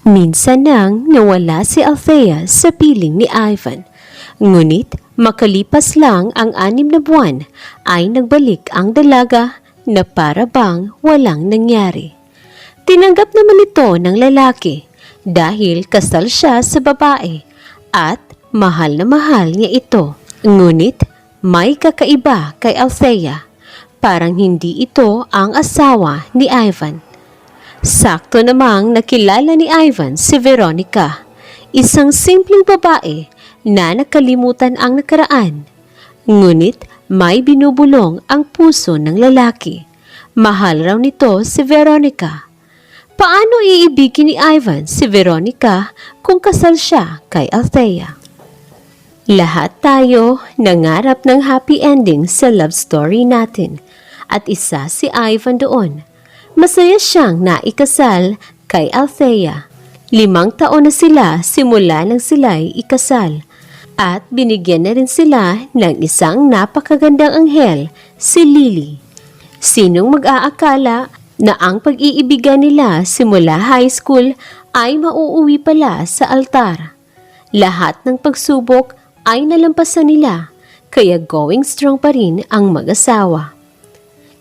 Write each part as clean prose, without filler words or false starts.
Minsan nang nawala si Althea sa piling ni Ivan. Ngunit makalipas lang ang 6 na buwan ay nagbalik ang dalaga na para bang walang nangyari. Tinanggap naman ito ng lalaki dahil kasal siya sa babae at mahal na mahal niya ito. Ngunit may kakaiba kay Althea. Parang hindi ito ang asawa ni Ivan. Sakto namang nakilala ni Ivan si Veronica, isang simpleng babae na nakalimutan ang nakaraan. Ngunit may binubulong ang puso ng lalaki. Mahal raw nito si Veronica. Paano iibigin ni Ivan si Veronica kung kasal siya kay Althea? Lahat tayo nangarap ng happy ending sa love story natin at isa si Ivan doon. Masaya siyang naikasal kay Althea. 5 taon na sila simula nang sila'y ikasal at binigyan na rin sila ng isang napakagandang anghel, si Lily. Sinong mag-aakala na ang pag-iibigan nila simula high school ay mauuwi pala sa altar. Lahat ng pagsubok ay nalampasan nila, kaya going strong pa rin ang mag-asawa.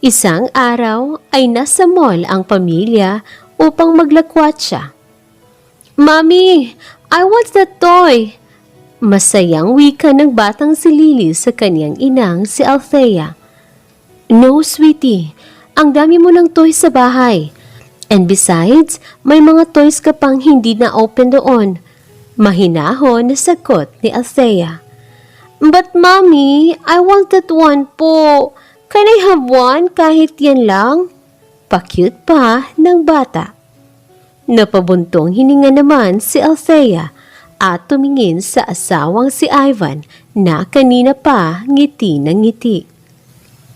Isang araw ay nasa mall ang pamilya upang maglakwat siya. "Mommy, I want that toy!" Masayang wika ng batang si Lily sa kanyang inang si Althea. "No, sweetie. Ang dami mo ng toys sa bahay. And besides, may mga toys ka pang hindi na-open doon." Mahinahon na sagot ni Althea. "But mommy, I want that one po. Can I have one kahit yan lang?" Pa-cute pa ng bata. Napabuntong hininga naman si Althea at tumingin sa asawang si Ivan na kanina pa ngiti ng ngiti.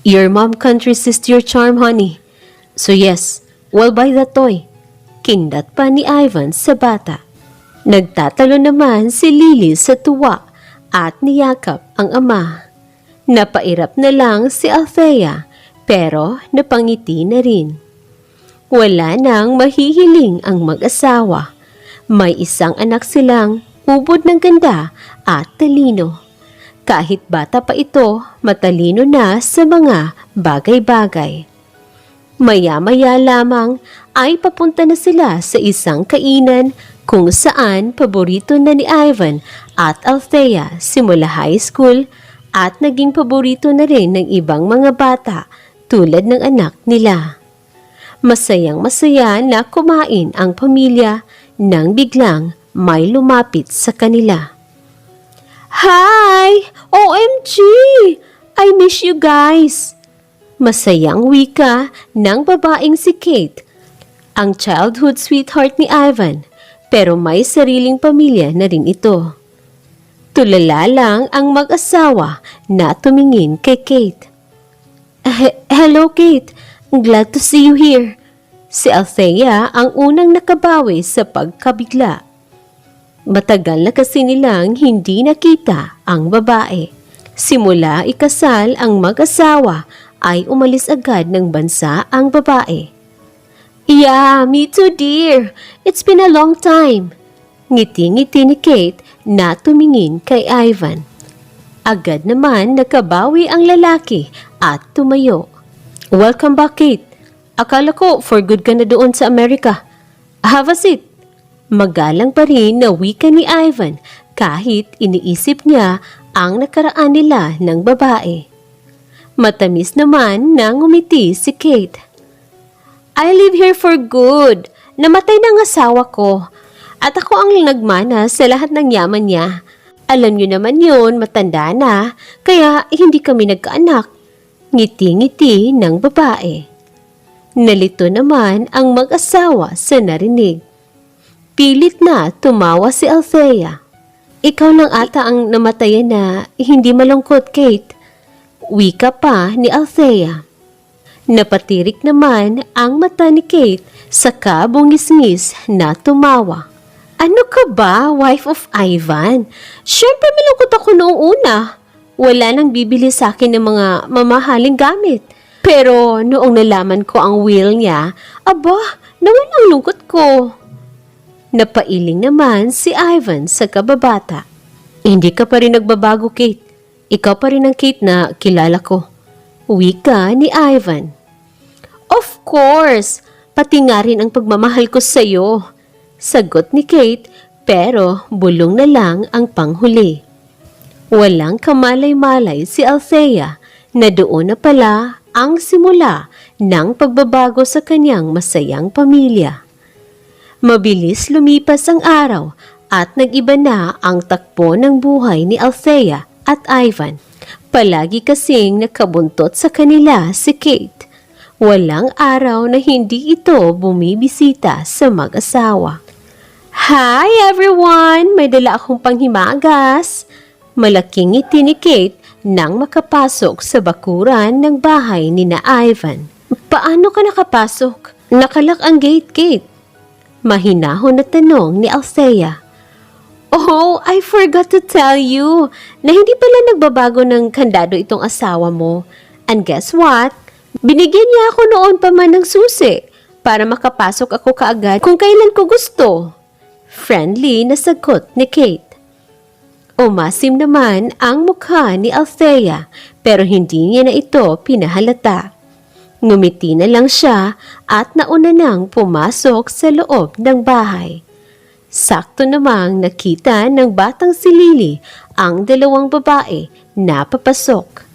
"Your mom can't resist your charm, honey. So yes, we'll buy that toy." Kindat pa ni Ivan sa bata. Nagtatalo naman si Lily sa tuwa at niyakap ang ama. Napairap na lang si Althea pero napangiti na rin. Wala nang mahihiling ang mag-asawa. May isang anak silang ubod ng ganda at talino. Kahit bata pa ito, matalino na sa mga bagay-bagay. Maya-maya lamang ay papunta na sila sa isang kainan kung saan paborito na ni Ivan at Althea simula high school at naging paborito na rin ng ibang mga bata tulad ng anak nila. Masayang-masaya na kumain ang pamilya nang biglang may lumapit sa kanila. "Hi! OMG! I miss you guys!" Masayang wika ng babaeng si Kate, ang childhood sweetheart ni Ivan, pero may sariling pamilya na rin ito. Tulala lang ang mag-asawa na tumingin kay Kate. "Hello Kate, glad to see you here." Si Althea ang unang nakabawi sa pagkabigla. Matagal na kasi nilang hindi nakita ang babae. Simula ikasal ang mag-asawa ay umalis agad ng bansa ang babae. "Yeah, me too dear. It's been a long time." Ngiti-ngiti ni Kate na tumingin kay Ivan. Agad naman nakabawi ang lalaki at tumayo. "Welcome back, Kate. Akala ko for good ka na doon sa Amerika. Have a seat." Magalang pa rin na wika ni Ivan kahit iniisip niya ang nakaraan nila ng babae. Matamis naman na ngumiti si Kate. "I live here for good. Namatay ng asawa ko. At ako ang nagmana sa lahat ng yaman niya. Alam niyo naman yun, matanda na, kaya hindi kami nagkaanak." Ngiti-ngiti ng babae. Nalito naman ang mag-asawa sa narinig. Pilit na tumawa si Althea. "Ikaw lang ata ang namatayan na hindi malungkot, Kate." Wika pa ni Althea. Napatirik naman ang mata ni Kate saka bungis-ngis na tumawa. "Ano ka ba, wife of Ivan? Siyempre malungkot ako noong una. Wala nang bibili sa akin ng mga mamahaling gamit. Pero noong nalaman ko ang will niya, aba, nawala ang lungkot ko." Napailing naman si Ivan sa kababata. Hindi ka pa rin nagbabago, Kate. Ikaw pa rin ang Kate na kilala ko. Wika ni Ivan. Of course! Pati nga rin ang pagmamahal ko sa'yo. Sagot ni Kate, pero bulong na lang ang panghuli. Walang kamalay-malay si Althea na doon na pala ang simula ng pagbabago sa kanyang masayang pamilya. Mabilis lumipas ang araw at nag-iba na ang takbo ng buhay ni Althea at Ivan. Palagi kasing nakabuntot sa kanila si Kate. Walang araw na hindi ito bumibisita sa mag-asawa. Hi everyone! May dala akong panghimagas. Malaking ngiti ni Kate nang makapasok sa bakuran ng bahay ni na Ivan. Paano ka nakapasok? Nakalak ang gate, Kate. Mahinahon na tanong ni Althea. Oh, I forgot to tell you na hindi pala nagbabago ng kandado itong asawa mo. And guess what? Binigyan niya ako noon pa man ng susi para makapasok ako kaagad kung kailan ko gusto. Friendly na sagot ni Kate. Umasim naman ang mukha ni Althea pero hindi niya na ito pinahalata. Ngumiti na lang siya at nauna nang pumasok sa loob ng bahay. Sakto namang nakita ng batang si Lily ang dalawang babae na papasok.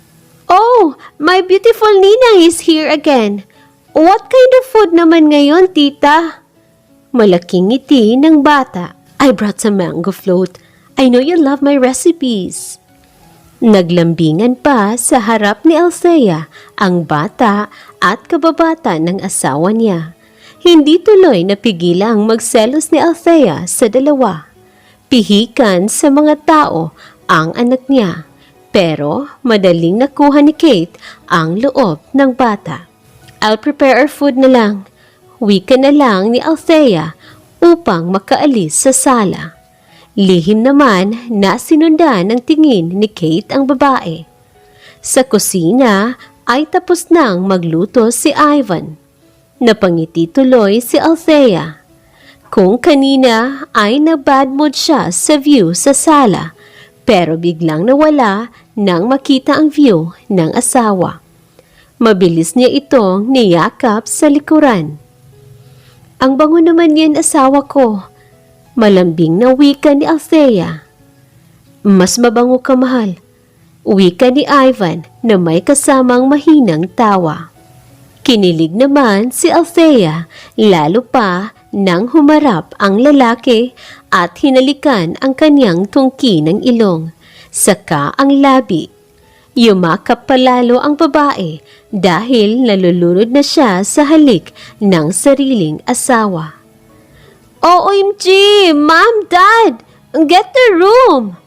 Oh, my beautiful ninang is here again. What kind of food naman ngayon, tita? Malaking ngiti ng bata. I brought some mango float. I know you love my recipes. Naglambingan pa sa harap ni Althea ang bata at kababata ng asawa niya. Hindi tuloy napigilang magselos ni Althea sa dalawa. Pihikan sa mga tao ang anak niya. Pero madaling nakuha ni Kate ang loob ng bata. I'll prepare our food na lang. Wika na lang ni Althea upang makaalis sa sala. Lihim naman na sinundan ng tingin ni Kate ang babae. Sa kusina ay tapos nang magluto si Ivan. Napangiti tuloy si Althea. Kung kanina ay na-bad mood siya sa view sa sala, pero biglang nawala nang makita ang view ng asawa. Mabilis niya itong niyakap sa likuran. Ang bango naman yan, asawa ko. Malambing na wika ni Althea. Mas mabango ka, mahal. Wika ni Ivan na may kasamang mahinang tawa. Kinilig naman si Althea, lalo pa nang humarap ang lalaki at hinalikan ang kanyang tungki ng ilong, saka ang labi. Yumakap palalo ang babae dahil nalulunod na siya sa halik ng sariling asawa. OMG! Mom, Dad! Get the room!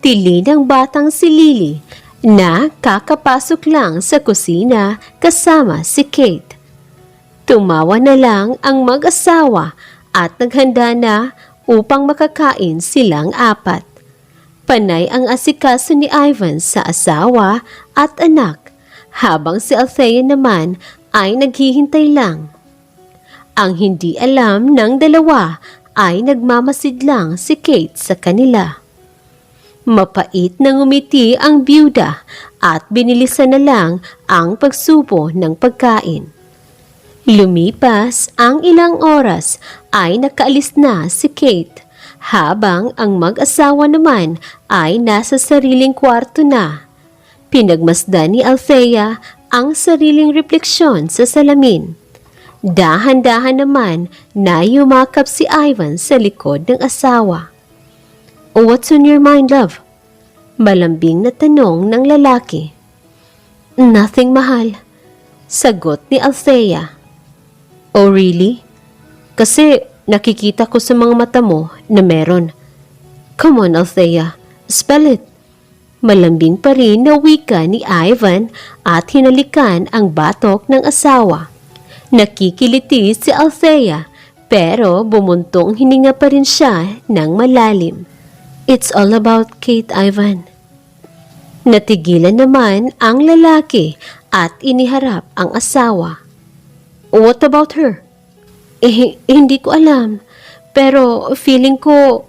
Tili ng batang si Lily na kakapasok lang sa kusina kasama si Kate. Tumawa na lang ang mag-asawa at naghanda na upang makakain silang apat. Panay ang asikaso ni Ivan sa asawa at anak, habang si Althea naman ay naghihintay lang. Ang hindi alam ng dalawa ay nagmamasid lang si Kate sa kanila. Mapait na ngumiti ang byuda at binilisan na lang ang pagsubo ng pagkain. Lumipas ang ilang oras ay nakaalis na si Kate, habang ang mag-asawa naman ay nasa sariling kwarto na. Pinagmasdan ni Althea ang sariling refleksyon sa salamin. Dahan-dahan naman na yumakap si Ivan sa likod ng asawa. What's on your mind, love? Malambing na tanong ng lalaki. Nothing, mahal. Sagot ni Althea. Oh, really? Kasi nakikita ko sa mga mata mo na meron. Come on, Althea. Spell it. Malambing pa rin na wika ni Ivan at hinalikan ang batok ng asawa. Nakikiliti si Althea pero bumuntong hininga pa rin siya ng malalim. It's all about Kate, Ivan. Natigilan naman ang lalaki at iniharap ang asawa. What about her? Hindi ko alam. Pero feeling ko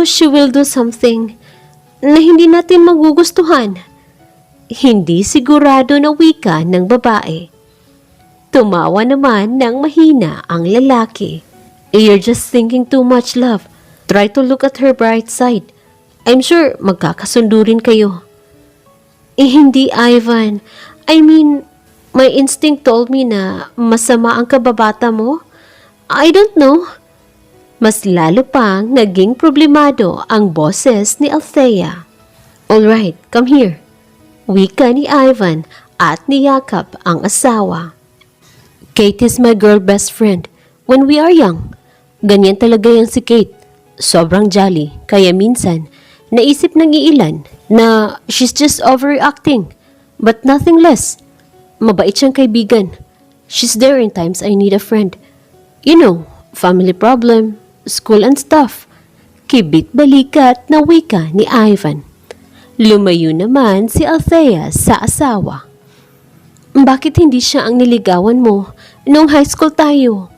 she will do something na hindi natin magugustuhan. Hindi sigurado na wika ng babae. Tumawa naman ng mahina ang lalaki. You're just thinking too much, love. Try to look at her bright side. I'm sure magkakasundo rin kayo. Hindi, Ivan. I mean, my instinct told me na masama ang kababata mo. I don't know. Mas lalo pang naging problemado ang boses ni Althea. Alright, come here. Wika ni Ivan at niyakap ang asawa. Kate is my girl best friend. When we are young, ganyan talaga yan si Kate. Sobrang jolly, kaya minsan, naisip ng iilan na she's just overreacting, but nothing less. Mabait siyang kaibigan. She's there in times I need a friend. You know, family problem, school and stuff. Kibit-balikat na wika ni Ivan. Lumayo naman si Althea sa asawa. Bakit hindi siya ang niligawan mo nung high school tayo?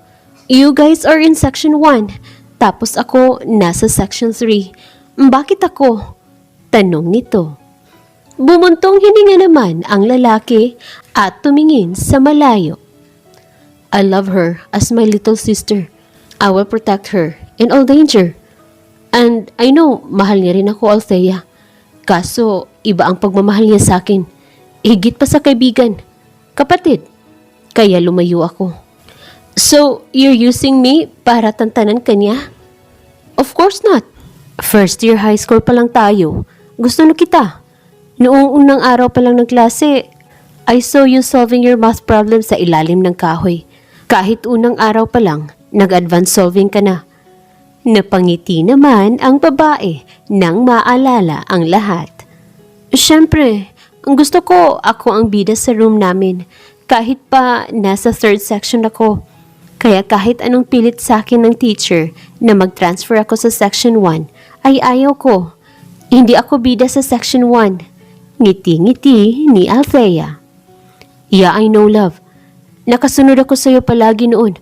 You guys are in section 1, tapos ako nasa section 3. Bakit ako? Tanong nito. Bumuntong hininga naman ang lalaki at tumingin sa malayo. I love her as my little sister. I will protect her in all danger. And I know, mahal niya rin ako, Althea. Kaso, iba ang pagmamahal niya sa akin. Higit pa sa kaibigan. Kapatid. Kaya lumayo ako. So, you're using me para tantanan ka niya? Of course not. First year high school pa lang tayo. Gusto na kita. Noong unang araw pa lang ng klase, I saw you solving your math problem sa ilalim ng kahoy. Kahit unang araw pa lang, nag-advance solving ka na. Napangiti naman ang babae nang maalala ang lahat. Siyempre, ang gusto ko ako ang bida sa room namin. Kahit pa nasa 3rd section ako. Kaya kahit anong pilit sa akin ng teacher na mag-transfer ako sa section 1, ay ayaw ko. Hindi ako bida sa section 1. Ngiti-ngiti ni Althea. Yeah, I know, love. Nakasunod ako sa'yo palagi noon.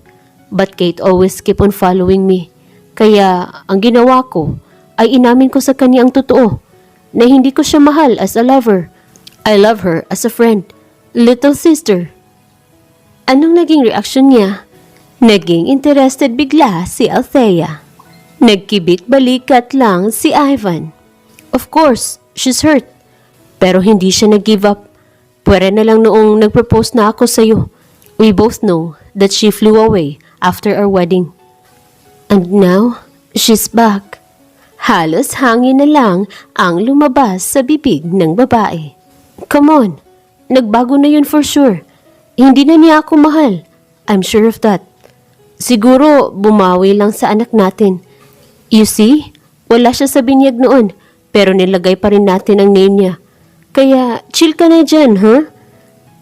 But Kate always keep on following me. Kaya ang ginawa ko ay inamin ko sa kanya ang totoo na hindi ko siya mahal as a lover. I love her as a friend. Little sister. Anong naging reaksyon niya? Naging interested bigla si Althea. Nagkibit-balikat lang si Ivan. Of course, she's hurt. Pero hindi siya nag-give up. Pwera na lang noong nag-propose na ako sa'yo. We both know that she flew away after our wedding. And now, she's back. Halos hangin na lang ang lumabas sa bibig ng babae. Come on, nagbago na yun for sure. Hindi na niya ako mahal. I'm sure of that. Siguro bumawi lang sa anak natin. You see, wala siya sa binyag noon, pero nilagay pa rin natin ang name niya. Kaya chill ka na dyan, huh?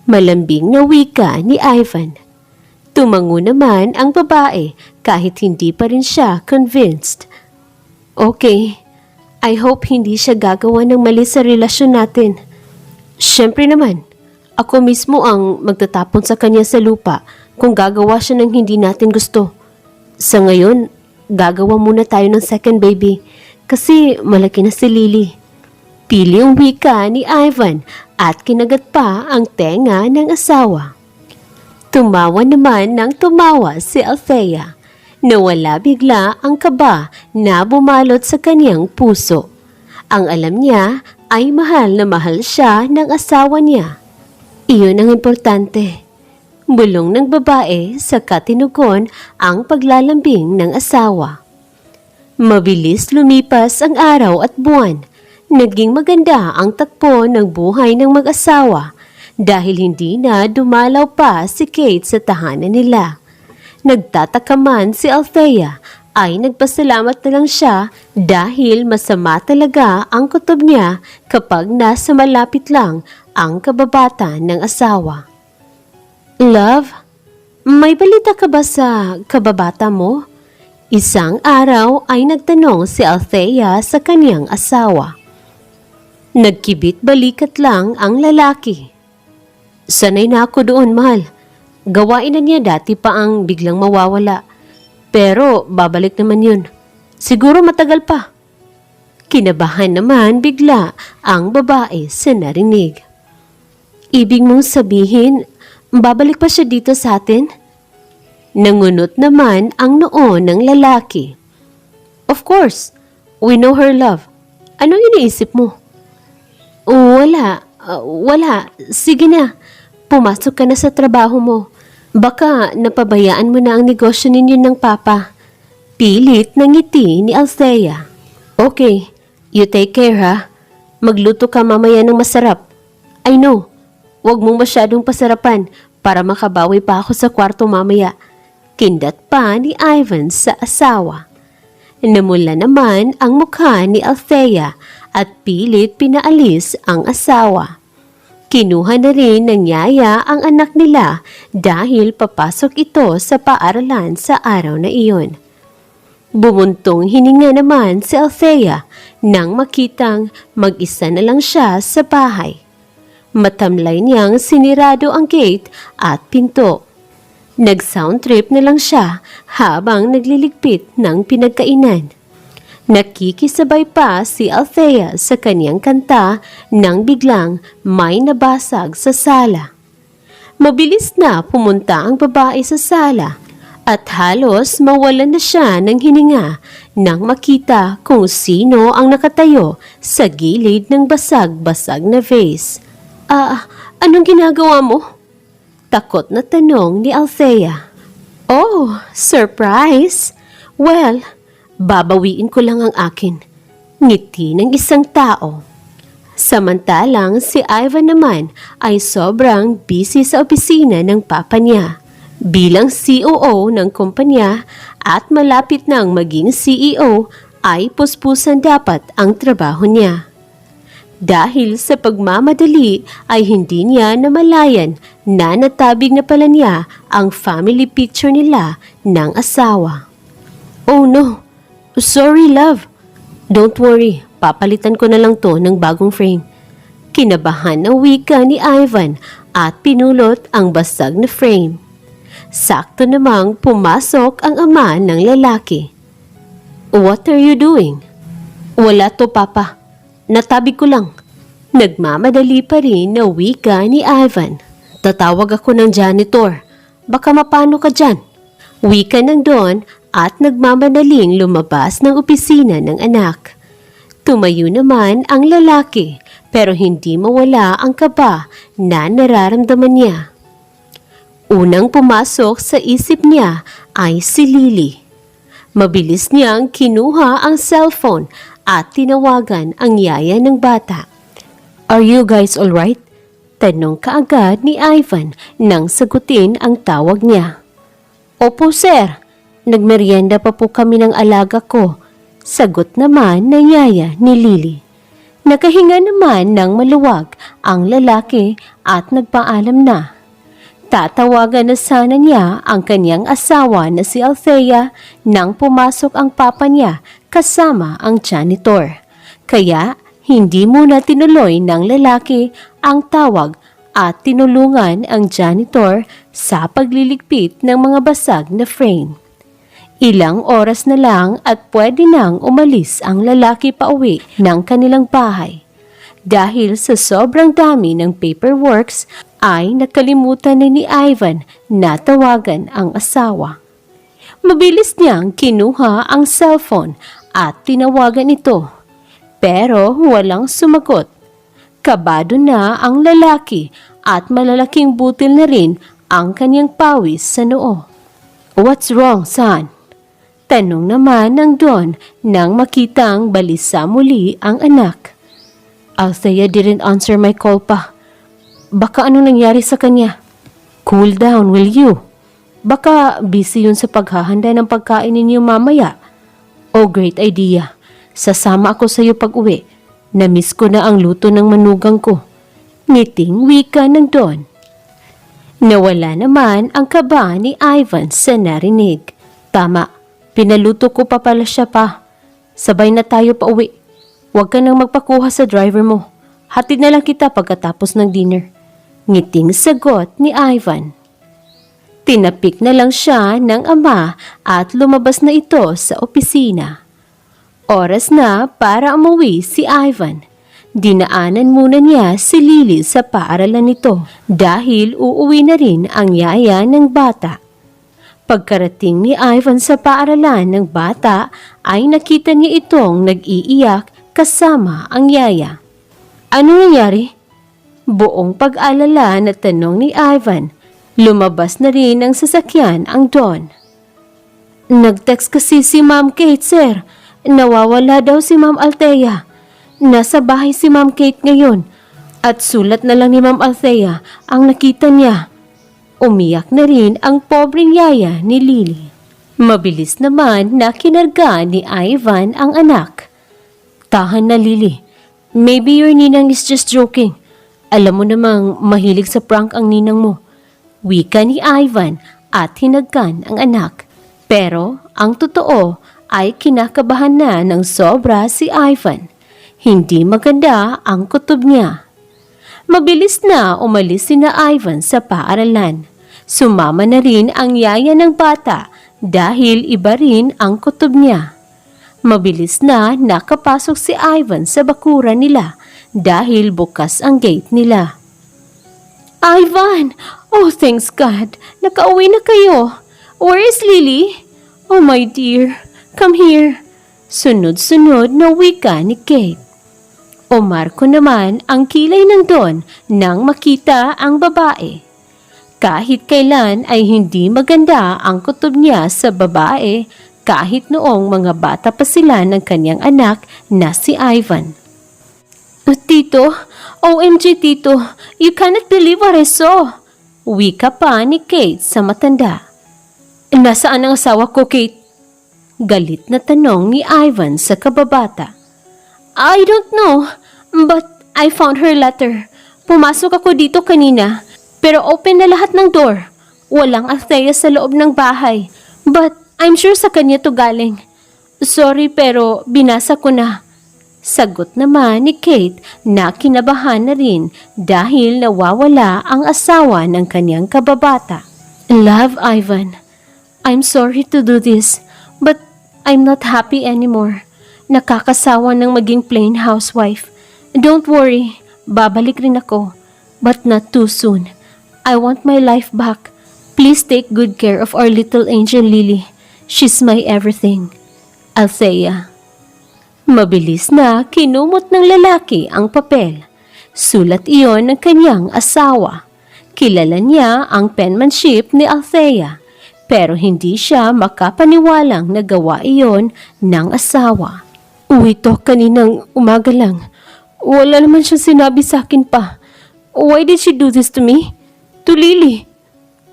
Malambing na wika ni Ivan. Tumango naman ang babae kahit hindi pa rin siya convinced. Okay, I hope hindi siya gagawa ng mali sa relasyon natin. Siyempre naman, ako mismo ang magtatapon sa kanya sa lupa kung gagawa siya ng hindi natin gusto. Sa ngayon, gagawa muna tayo ng second baby kasi malaki na si Lily. Pili ang wika ni Ivan at kinagat pa ang tenga ng asawa. Tumawa naman ng tumawa si Althea. Nawala bigla ang kaba na bumalot sa kanyang puso. Ang alam niya ay mahal na mahal siya ng asawa niya. Iyon ang importante. Bulong ng babae sa katinugon ang paglalambing ng asawa. Mabilis lumipas ang araw at buwan. Naging maganda ang takbo ng buhay ng mag-asawa dahil hindi na dumalaw pa si Kate sa tahanan nila. Nagtataka man si Althea ay nagpasalamat na lang siya dahil masama talaga ang kutob niya kapag nasa malapit lang ang kababata ng asawa. Love, may balita ka ba sa kababata mo? Isang araw ay nagtanong si Althea sa kanyang asawa. Nagkibit-balikat lang ang lalaki. Sanay na ako doon, mahal. Gawain na niya dati pa ang biglang mawawala. Pero babalik naman yun. Siguro matagal pa. Kinabahan naman bigla ang babae sa narinig. Ibig mong sabihin, babalik pa siya dito sa atin? Nangunot naman ang noo ng lalaki. Of course, we know her love. Anong iniisip mo? Wala. Sige na, pumasok ka na sa trabaho mo. Baka napabayaan mo na ang negosyo ninyo ng papa. Pilit ng ngiti ni Althea. Okay, you take care ha. Magluto ka mamaya ng masarap. I know, wag mong masyadong pasarapan para makabawi pa ako sa kwarto mamaya. Kindat pa ni Ivan sa asawa. Namula naman ang mukha ni Althea at pilit pinaalis ang asawa. Kinuha na rin ng yaya ang anak nila dahil papasok ito sa paaralan sa araw na iyon. Bumuntong hininga naman si Althea nang makitang mag-isa na lang siya sa bahay. Matamlay niyang sinirado ang gate at pinto. Nag-sound trip na lang siya habang nagliligpit ng pinagkainan. Nakikisabay pa si Althea sa kanyang kanta nang biglang may nabasag sa sala. Mabilis na pumunta ang babae sa sala at halos mawalan na siya ng hininga nang makita kung sino ang nakatayo sa gilid ng basag-basag na vase. Anong ginagawa mo? Takot na tanong ni Althea. Oh, surprise! Well, babawiin ko lang ang akin. Ngiti ng isang tao. Samantalang si Ivan naman ay sobrang busy sa opisina ng papa niya. Bilang COO ng kumpanya at malapit nang maging CEO ay puspusan dapat ang trabaho niya. Dahil sa pagmamadali ay hindi niya namalayan na natabig na pala niya ang family picture nila ng asawa. Oh no, sorry love. Don't worry, papalitan ko na lang to ng bagong frame. Kinabahan ng wika ni Ivan at pinulot ang basag na frame. Sakto namang pumasok ang ama ng lalaki. What are you doing? Wala to papa. Natabig ko lang. Nagmamadali pa rin na wika ni Ivan. Tatawag ako ng janitor. Baka mapano ka dyan. Wika ng Don at nagmamadaling lumabas ng opisina ng anak. Tumayo naman ang lalaki pero hindi mawala ang kaba na nararamdaman niya. Unang pumasok sa isip niya ay si Lily. Mabilis niyang kinuha ang cellphone at tinawagan ang yaya ng bata. Are you guys alright? Tanong kaagad ni Ivan nang sagutin ang tawag niya. Opo sir, nagmerienda pa po kami ng alaga ko. Sagot naman ng yaya ni Lily. Nakahinga naman ng maluwag ang lalaki at nagpaalam na. Tatawagan na sana niya ang kanyang asawa na si Althea nang pumasok ang papa niya kasama ang janitor. Kaya hindi muna tinuloy ng lalaki ang tawag at tinulungan ang janitor sa pagliligpit ng mga basag na frame. Ilang oras na lang at pwede nang umalis ang lalaki pauwi ng kanilang bahay. Dahil sa sobrang dami ng paperworks ay nakalimutan na ni Ivan na tawagan ang asawa. Mabilis niyang kinuha ang cellphone at tinawagan ito. Pero walang sumagot. Kabado na ang lalaki at malalaking butil na rin ang kanyang pawis sa noo. What's wrong, son? Tanong naman ng Don nang makitang balisa muli ang anak. Althea didn't answer my call pa. Baka anong nangyari sa kanya? Cool down, will you? Baka busy yun sa paghahanda ng pagkain ninyo mamaya. Oh, great idea. Sasama ako sa iyo pag uwi. Namiss ko na ang luto ng manugang ko. Ngiting wika ng Don. Nawala naman ang kaba ni Ivan sa narinig. Tama, pinaluto ko pa pala siya pa. Sabay na tayo pa uwi. Huwag ka nang magpakuha sa driver mo. Hatid na lang kita pagkatapos ng dinner. Ngiting sagot ni Ivan. Tinapik na lang siya ng ama at lumabas na ito sa opisina. Oras na para umuwi si Ivan. Dinaanan muna niya si Lily sa paaralan nito dahil uuwi na rin ang yaya ng bata. Pagkarating ni Ivan sa paaralan ng bata ay nakita niya itong nag-iiyak kasama ang yaya. Ano nangyari? Buong pag-alala na tanong ni Ivan. Lumabas na rin ang sasakyan ang Don. Nag-text kasi si Ma'am Kate, sir. Nawawala daw si Ma'am Althea. Nasa bahay si Ma'am Kate ngayon. At sulat na lang ni Ma'am Althea ang nakita niya. Umiyak na rin ang pobreng yaya ni Lily. Mabilis naman na kinarga ni Ivan ang anak. Tahan na, Lily. Maybe your ninang is just joking. Alam mo namang mahilig sa prank ang ninang mo. Wika ni Ivan at hinagkan ang anak. Pero ang totoo ay kinakabahan na ng sobra si Ivan. Hindi maganda ang kutob niya. Mabilis na umalis sina Ivan sa paaralan. Sumama na rin ang yaya ng bata dahil iba rin ang kutob niya. Mabilis na nakapasok si Ivan sa bakuran nila dahil bukas ang gate nila. Ivan! Oh, thanks God! Nakauwi na kayo! Where is Lily? Oh my dear, come here! Sunod-sunod na wika ni Kate. O Marco naman ang kilay ng Don nang makita ang babae. Kahit kailan ay hindi maganda ang kutob niya sa babae kahit noong mga bata pa sila ng kanyang anak na si Ivan. Tito, OMG Tito, you cannot believe what I saw. Wika pa ni Kate sa matanda. Nasaan ang asawa ko, Kate? Galit na tanong ni Ivan sa kababata. I don't know, but I found her letter. Pumasok ako dito kanina, pero open na lahat ng door. Walang Althea sa loob ng bahay, but I'm sure sa kanya to galing. Sorry pero binasa ko na. Sagot naman ni Kate na kinabahan na rin dahil nawawala ang asawa ng kanyang kababata. Love, Ivan, I'm sorry to do this, but I'm not happy anymore. Nakakasawa ng maging plain housewife. Don't worry, babalik rin ako, but not too soon. I want my life back. Please take good care of our little angel Lily. She's my everything. Althea. Mabilis na kinumot ng lalaki ang papel. Sulat iyon ng kanyang asawa. Kilala niya ang penmanship ni Althea, pero hindi siya makapaniwalang nagawa iyon ng asawa. Uwi to kaninang umaga lang. Wala naman siyang sinabi sa akin pa. Why did she do this to me? To Lily?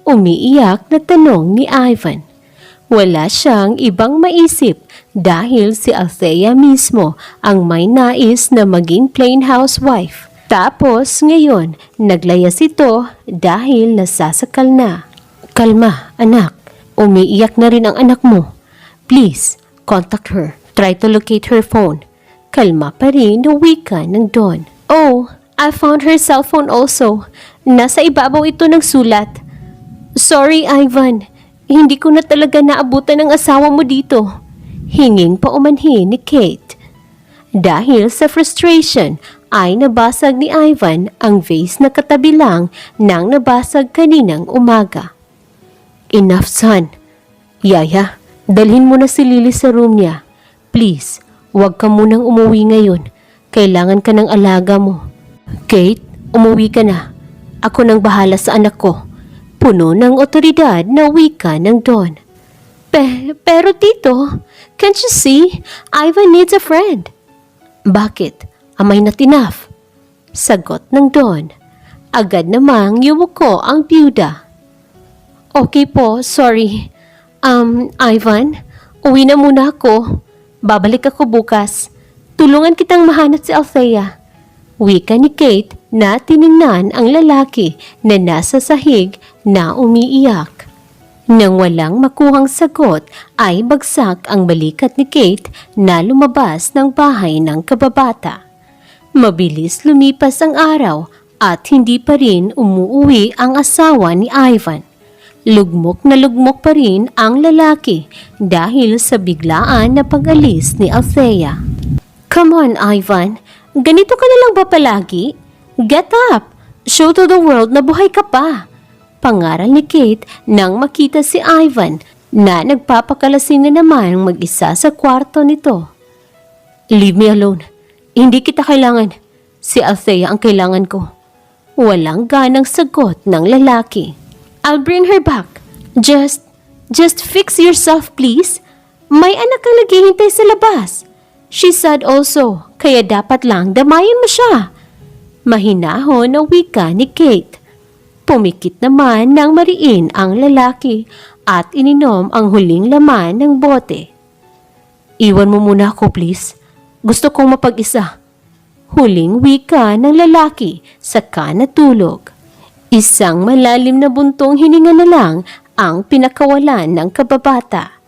Umiiyak na tanong ni Ivan. Wala siyang ibang maisip dahil si Althea mismo ang may nais na maging plain housewife. Tapos ngayon, naglayas ito dahil nasasakal na. Kalma, anak. Umiiyak na rin ang anak mo. Please, contact her. Try to locate her phone. Kalma pa rin na wika ng Don. Oh, I found her cellphone also. Nasa ibabaw ito ng sulat. Sorry, Ivan. Hindi ko na talaga naabutan ng asawa mo dito. Hinging paumanhin ni Kate. Dahil sa frustration ay nabasag ni Ivan ang vase na katabi lang nang nabasag kaninang umaga. Enough, son. Yaya, dalhin mo na si Lily sa room niya. Please, huwag ka munang umuwi ngayon. Kailangan ka ng alaga mo. Kate, umuwi ka na. Ako nang bahala sa anak ko. Puno ng otoridad na wika ng Don. Pero tito, can't you see? Ivan needs a friend. Bakit? Am I not enough? Sagot ng Don. Agad namang yumuko ang byuda. Okay po, sorry. Ivan, uwi na muna ako. Babalik ako bukas. Tulungan kitang mahanap si Althea. Wika ni Kate na tiningnan ang lalaki na nasa sahig na umiiyak. Nang walang makuhang sagot ay bagsak ang balikat ni Kate na lumabas ng bahay ng kababata. Mabilis lumipas ang araw at hindi pa rin umuuwi ang asawa ni Ivan. Lugmok pa rin ang lalaki dahil sa biglaan na pag-alis ni Althea. Come on, Ivan. Ganito ka na lang ba palagi? Get up! Show to the world na buhay ka pa! Pangaral ni Kate nang makita si Ivan na nagpapakalasing na naman mag-isa sa kwarto nito. Leave me alone. Hindi kita kailangan. Si Althea ang kailangan ko. Walang ganang sagot ng lalaki. I'll bring her back. Just fix yourself, please. May anak kang naghihintay sa labas. She said also, kaya dapat lang damayin mo siya. Mahinahon na wika ni Kate. Pumikit naman ng mariin ang lalaki at ininom ang huling laman ng bote. Iwan mo muna ako, please. Gusto kong mapag-isa. Huling wika ng lalaki saka natulog. Isang malalim na buntong hininga na lang ang pinakawalan ng kababata.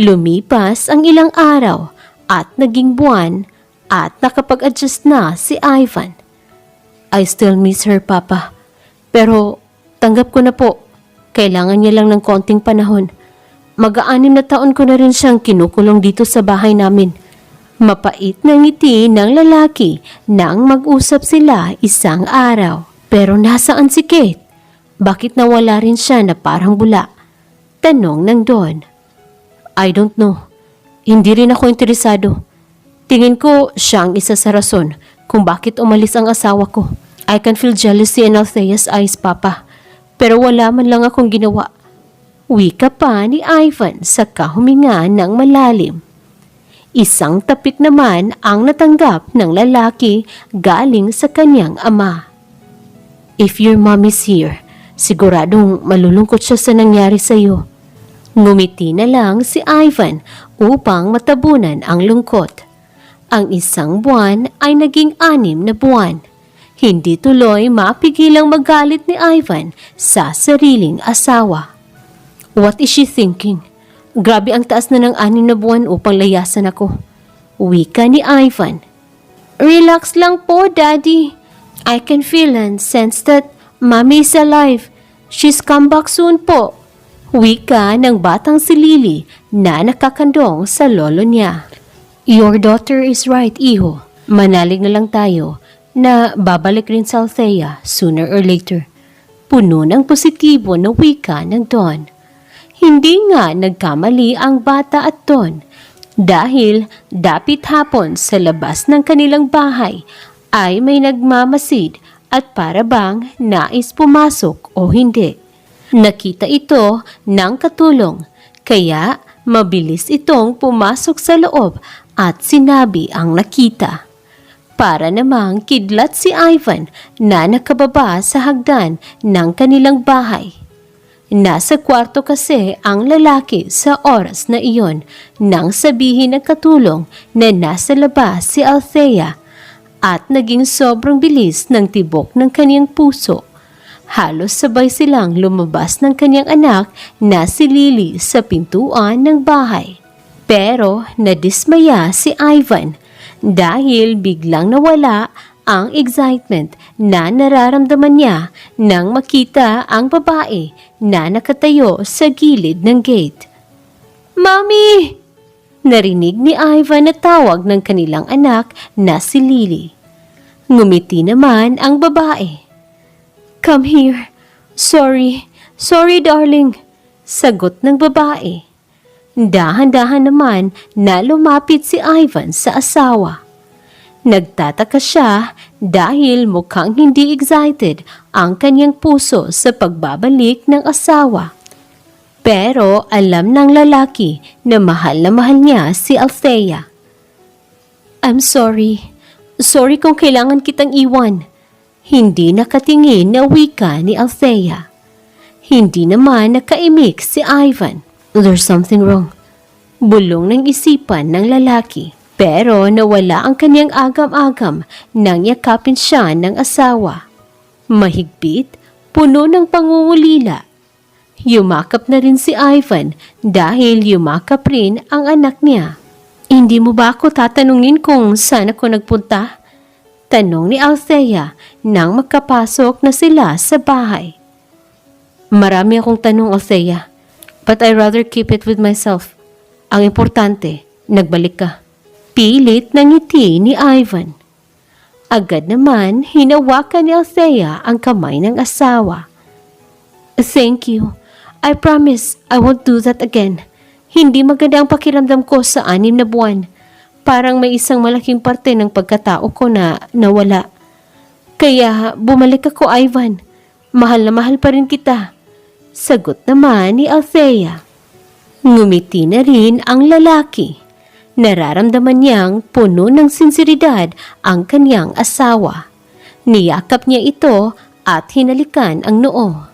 Lumipas ang ilang araw at naging buwan at nakapag-adjust na si Ivan. I still miss her, Papa. Pero tanggap ko na po. Kailangan niya lang ng konting panahon. Mag-6 na taon ko na rin siyang kinukulong dito sa bahay namin. Mapait na ngiti ng lalaki nang mag-usap sila isang araw. Pero nasaan si Kate? Bakit nawala rin siya na parang bula? Tanong ng Don. I don't know. Hindi rin ako interesado. Tingin ko siya ang isa sa rason kung bakit umalis ang asawa ko. I can feel jealousy in Althea's eyes, Papa. Pero wala man lang akong ginawa. Wika pa ni Ivan sa kahuminga ng malalim. Isang tapik naman ang natanggap ng lalaki galing sa kanyang ama. If your mom is here, siguradong malulungkot siya sa nangyari sa iyo. Ngumiti na lang si Ivan upang matabunan ang lungkot. Ang isang buwan ay naging 6 na buwan. Hindi tuloy mapigilang magalit ni Ivan sa sariling asawa. What is she thinking? Grabe ang taas na ng 6 na buwan upang layasan ako. Wika ni Ivan. Relax lang po, Daddy. I can feel and sense that Mommy is alive. She's come back soon po. Wika ng batang si Lily na nakakandong sa lolo niya. Your daughter is right, iho. Manalig na lang tayo na babalik rin sa Althea sooner or later. Puno ng positibo na wika ng Don. Hindi nga nagkamali ang bata at Don dahil dapit hapon sa labas ng kanilang bahay ay may nagmamasid at para bang nais pumasok o hindi. Nakita ito ng katulong kaya mabilis itong pumasok sa loob at sinabi ang nakita. Para namang kidlat si Ivan na nakababa sa hagdan ng kanilang bahay. Nasa kwarto kasi ang lalaki sa oras na iyon nang sabihin ng katulong na nasa labas si Althea at naging sobrang bilis ng tibok ng kaniyang puso. Halos sabay silang lumabas ng kaniyang anak na si Lily sa pintuan ng bahay. Pero nadismaya si Ivan dahil biglang nawala ang excitement na nararamdaman niya nang makita ang babae na nakatayo sa gilid ng gate. Mommy! Narinig ni Ivan na tawag ng kanilang anak na si Lily. Ngumiti naman ang babae. Come here. Sorry darling. Sagot ng babae. Dahan-dahan naman na lumapit si Ivan sa asawa. Nagtataka siya dahil mukhang hindi excited ang kanyang puso sa pagbabalik ng asawa. Pero alam ng lalaki na mahal niya si Althea. I'm sorry. Sorry kung kailangan kitang iwan. Hindi nakatingin na wika ni Althea. Hindi naman nakaimik si Ivan. There's something wrong. Bulong ng isipan ng lalaki. Pero nawala ang kanyang agam-agam nang yakapin siya ng asawa. Mahigpit, puno ng pangungulila. Yumakap na rin si Ivan dahil yumakap rin ang anak niya. Hindi mo ba ako tatanungin kung saan ako nagpunta? Tanong ni Althea nang magkapasok na sila sa bahay. Marami akong tanong, Althea. But I rather keep it with myself. Ang importante, nagbalik ka. Pilit ng ngiti ni Ivan. Agad naman, hinawakan ni Althea ang kamay ng asawa. Thank you. I promise I won't do that again. Hindi maganda ang pakiramdam ko sa 6 na buwan. Parang may isang malaking parte ng pagkatao ko na nawala. Kaya bumalik ako, Ivan. Mahal na mahal pa rin kita. Sagot naman ni Althea. Ngumiti na rin ang lalaki. Nararamdaman niyang puno ng sinseridad ang kanyang asawa. Niyakap niya ito at hinalikan ang noo.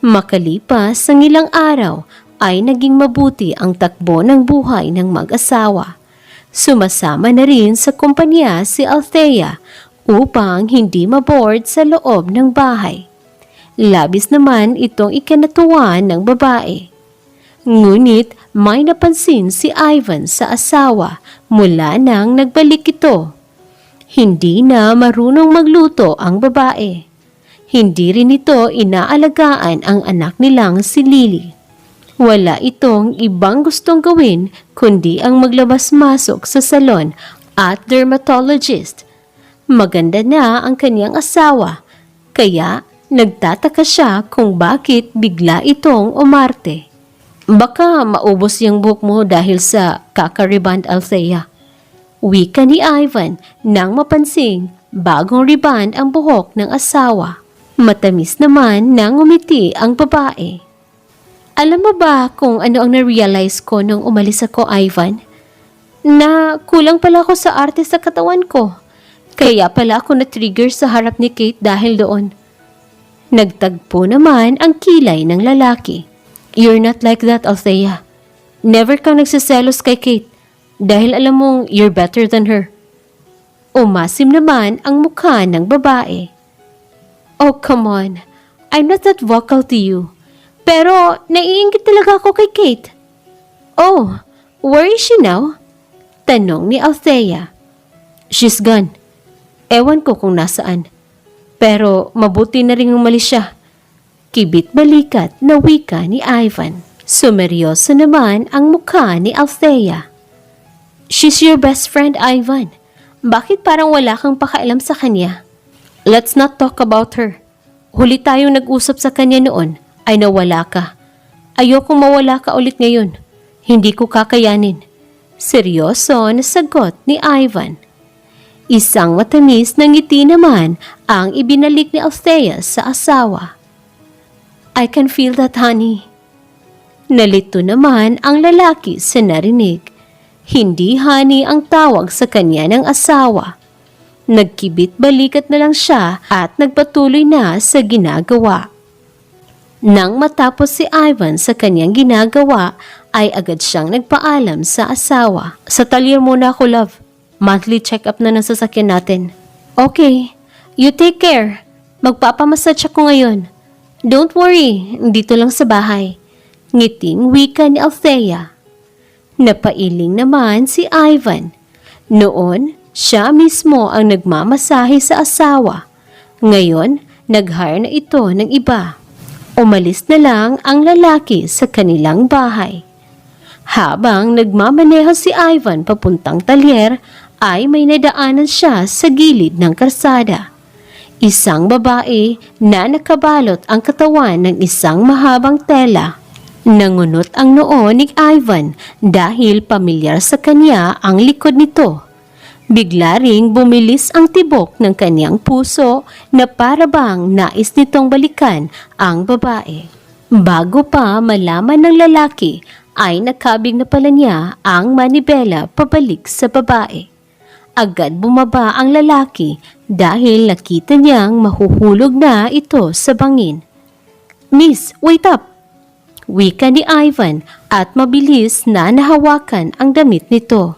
Makalipas ang ilang araw ay naging mabuti ang takbo ng buhay ng mag-asawa. Sumasama na rin sa kumpanya si Althea upang hindi maboard sa loob ng bahay. Labis naman itong ikinatuwa ng babae. Ngunit may napansin si Ivan sa asawa mula nang nagbalik ito. Hindi na marunong magluto ang babae. Hindi rin ito inaalagaan ang anak nilang si Lily. Wala itong ibang gustong gawin kundi ang maglabas-masok sa salon at dermatologist. Maganda na ang kanyang asawa, kaya nagtataka siya kung bakit bigla itong umarte. Baka maubos yung buhok mo dahil sa kaka-reband, Althea. Wika ni Ivan nang mapansing bagong reband ang buhok ng asawa. Matamis naman nang umiti ang babae. Alam mo ba kung ano ang na-realize ko nung umalis ako, Ivan? Na kulang pala ako sa arte sa katawan ko. Kaya pala ako na-trigger sa harap ni Kate dahil doon. Nagtagpo naman ang kilay ng lalaki. You're not like that, Althea. Never kang nagsiselos kay Kate dahil alam mong you're better than her. Umasim naman ang mukha ng babae. Oh, come on. I'm not that vocal to you. Pero naiinggit talaga ako kay Kate. Oh, where is she now? Tanong ni Althea. She's gone. Ewan ko kung nasaan. Pero mabuti na rin umalis siya. Kibit-balikat na wika ni Ivan. Sumeryoso naman ang mukha ni Althea. She's your best friend, Ivan. Bakit parang wala kang pakailam sa kanya? Let's not talk about her. Huli tayong nag-usap sa kanya noon ay nawala ka. Ayokong mawala ka ulit ngayon. Hindi ko kakayanin. Seryoso na sagot ni Ivan. Isang matamis na ngiti naman ang ibinalik ni Althea sa asawa. I can feel that, honey. Nalito naman ang lalaki sa narinig. Hindi honey ang tawag sa kanya ng asawa. Nagkibit-balikat na lang siya at nagpatuloy na sa ginagawa. Nang matapos si Ivan sa kanyang ginagawa, ay agad siyang nagpaalam sa asawa. Sa talyer muna ako, love. Monthly check-up na ng sasakyan natin. Okay, you take care. Magpapamassage ako ngayon. Don't worry, dito lang sa bahay. Ngiting wika ni Althea. Napailing naman si Ivan. Noon, siya mismo ang nagmamasahe sa asawa. Ngayon, nag-hire na ito ng iba. Umalis na lang ang lalaki sa kanilang bahay. Habang nagmamaneho si Ivan papuntang talyer, ay may nadaanan siya sa gilid ng karsada. Isang babae na nakabalot ang katawan ng isang mahabang tela. Nangunot ang noo ni Ivan dahil pamilyar sa kanya ang likod nito. Bigla ring bumilis ang tibok ng kanyang puso na parabang nais nitong balikan ang babae. Bago pa malaman ng lalaki ay nakabig na pala niya ang manibela pabalik sa babae. Agad bumaba ang lalaki dahil nakita niyang mahuhulog na ito sa bangin. Miss, wait up! Wika ni Ivan at mabilis na nahawakan ang damit nito.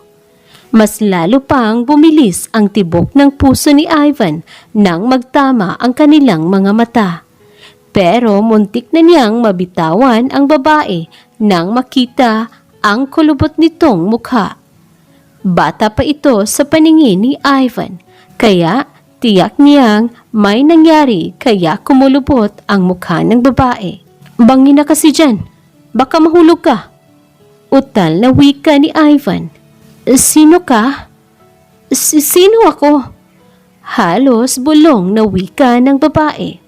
Mas lalo pang bumilis ang tibok ng puso ni Ivan nang magtama ang kanilang mga mata. Pero muntik na niyang mabitawan ang babae nang makita ang kulubot nitong mukha. Bata pa ito sa paningin ni Ivan, kaya tiyak niyang may nangyari kaya kumulubot ang mukha ng babae. Bangin na kasi dyan. Baka mahulog ka. Utal na wika ni Ivan. Sino ka? Sino ako? Halos bulong na wika ng babae.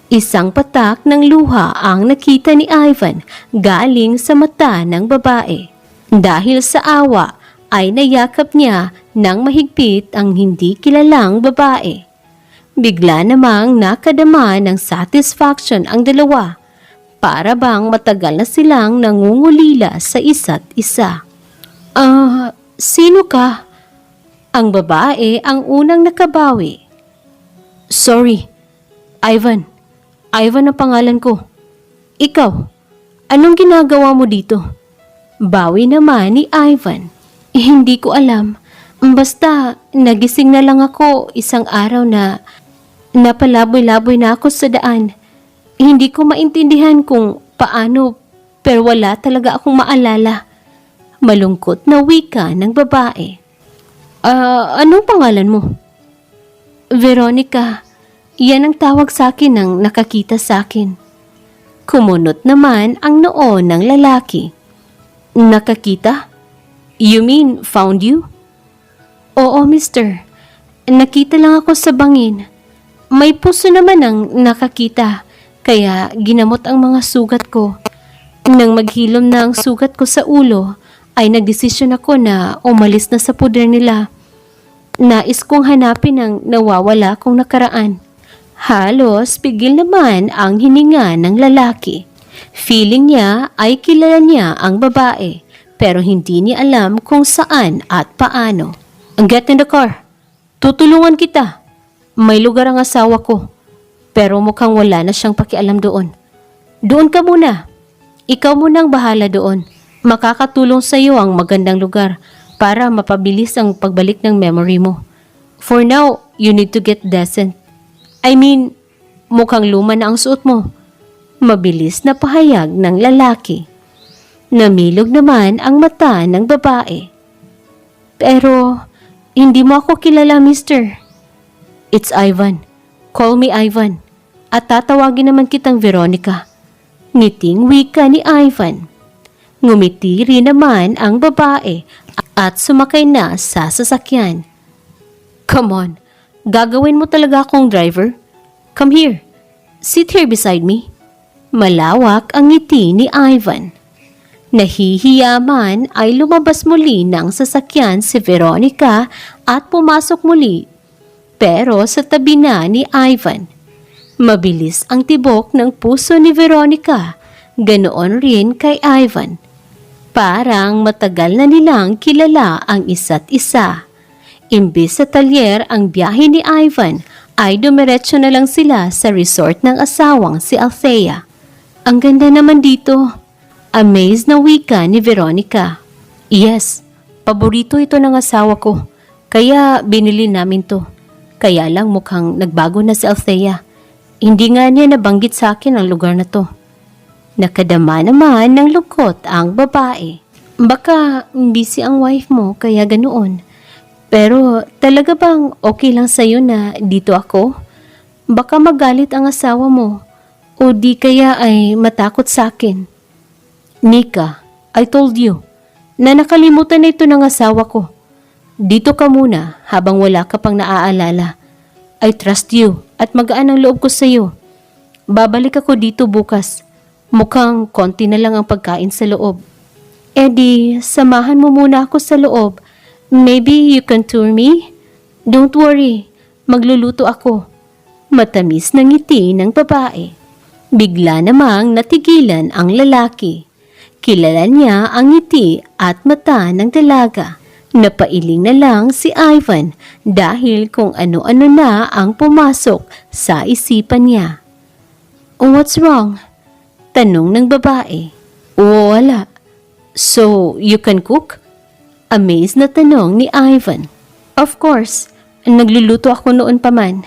Isang patak ng luha ang nakita ni Ivan galing sa mata ng babae. Dahil sa awa ay nayakap niya ng mahigpit ang hindi kilalang babae. Bigla namang nakadama ng satisfaction ang dalawa. Para bang matagal na silang nangungulila sa isa't isa. Sino ka? Ang babae ang unang nakabawi. Sorry, Ivan. Ivan ang pangalan ko. Ikaw, anong ginagawa mo dito? Bawi naman ni Ivan. Hindi ko alam. Basta nagising na lang ako isang araw na napalaboy-laboy na ako sa daan. Hindi ko maintindihan kung paano pero wala talaga akong maalala. Malungkot na wika ng babae. Anong pangalan mo? Veronica. Yan ang tawag sa akin ng nakakita sa akin. Kumunot naman ang noo ng lalaki. Nakakita? You mean found you? Oo, mister. Nakita lang ako sa bangin. May puso naman ang nakakita, kaya ginamot ang mga sugat ko. Nang maghilom na ang sugat ko sa ulo, ay nagdesisyon ako na umalis na sa puder nila. Nais kong hanapin ang nawawala kong nakaraan. Halos pigil naman ang hininga ng lalaki. Feeling niya ay kilala niya ang babae, pero hindi niya alam kung saan at paano. Get in the car. Tutulungan kita. May lugar ang asawa ko, pero mukhang wala na siyang pakialam doon. Doon ka muna. Ikaw munang bahala doon. Makakatulong sa iyo ang magandang lugar para mapabilis ang pagbalik ng memory mo. For now, you need to get decent. I mean, mukhang luma na ang suot mo. Mabilis na pahayag ng lalaki. Namilog naman ang mata ng babae. Pero, hindi mo ako kilala, mister. It's Ivan. Call me Ivan. At tatawagin naman kitang Veronica. Ngiting wika ni Ivan. Ngumiti rin naman ang babae at sumakay na sa sasakyan. Come on. Gagawin mo talaga akong driver? Come here. Sit here beside me. Malawak ang ngiti ni Ivan. Nahihiya man ay lumabas muli ng sasakyan si Veronica at pumasok muli. Pero sa tabi na ni Ivan. Mabilis ang tibok ng puso ni Veronica. Ganoon rin kay Ivan. Parang matagal na nilang kilala ang isa't isa. Imbis sa talyer ang biyahe ni Ivan, ay dumiretso na lang sila sa resort ng asawang si Althea. Ang ganda naman dito. Amazed na wika ni Veronica. Yes, paborito ito ng asawa ko. Kaya binili namin to. Kaya lang mukhang nagbago na si Althea. Hindi nga niya nabanggit sa akin ang lugar na to. Nakadama naman ng lungkot ang babae. Baka busy ang wife mo kaya ganoon. Pero talaga bang okay lang sa'yo na dito ako? Baka magalit ang asawa mo o di kaya ay matakot sa akin. Nika, I told you na nakalimutan na ito ng asawa ko. Dito ka muna habang wala ka pang naaalala. I trust you at magaan ang loob ko sa'yo. Babalik ako dito bukas. Mukhang konti na lang ang pagkain sa loob. Eddie, samahan mo muna ako sa loob. Maybe you can tour me? Don't worry, magluluto ako. Matamis na ngiti ng babae. Bigla namang natigilan ang lalaki. Kilala niya ang ngiti at mata ng dalaga. Napailing na lang si Ivan dahil kung ano-ano na ang pumasok sa isipan niya. What's wrong? Tanong ng babae. Wala. So, you can cook? Amazed na tanong ni Ivan. Of course, nagluluto ako noon pa man.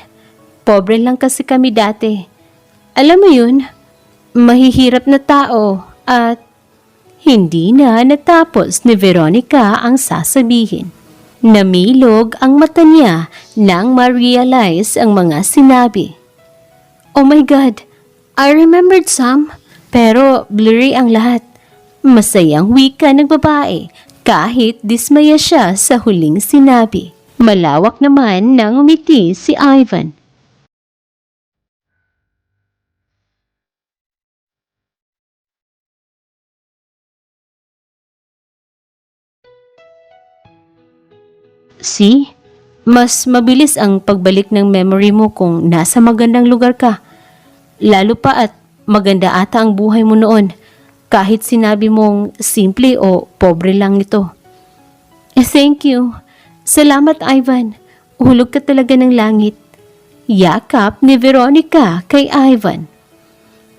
Pobre lang kasi kami dati. Alam mo yun, mahihirap na tao at hindi na natapos ni Veronica ang sasabihin. Namilog ang mata niya nang ma-realize ang mga sinabi. Oh my God, I remembered some. Pero blurry ang lahat. Masayang wika ng babae kahit dismaya siya sa huling sinabi. Malawak naman nang umiti si Ivan. See? Mas mabilis ang pagbalik ng memory mo kung nasa magandang lugar ka. Lalo pa at maganda ata ang buhay mo noon. Kahit sinabi mong simple o pobre lang ito. Thank you. Salamat, Ivan. Hulog ka talaga ng langit. Yakap ni Veronica kay Ivan.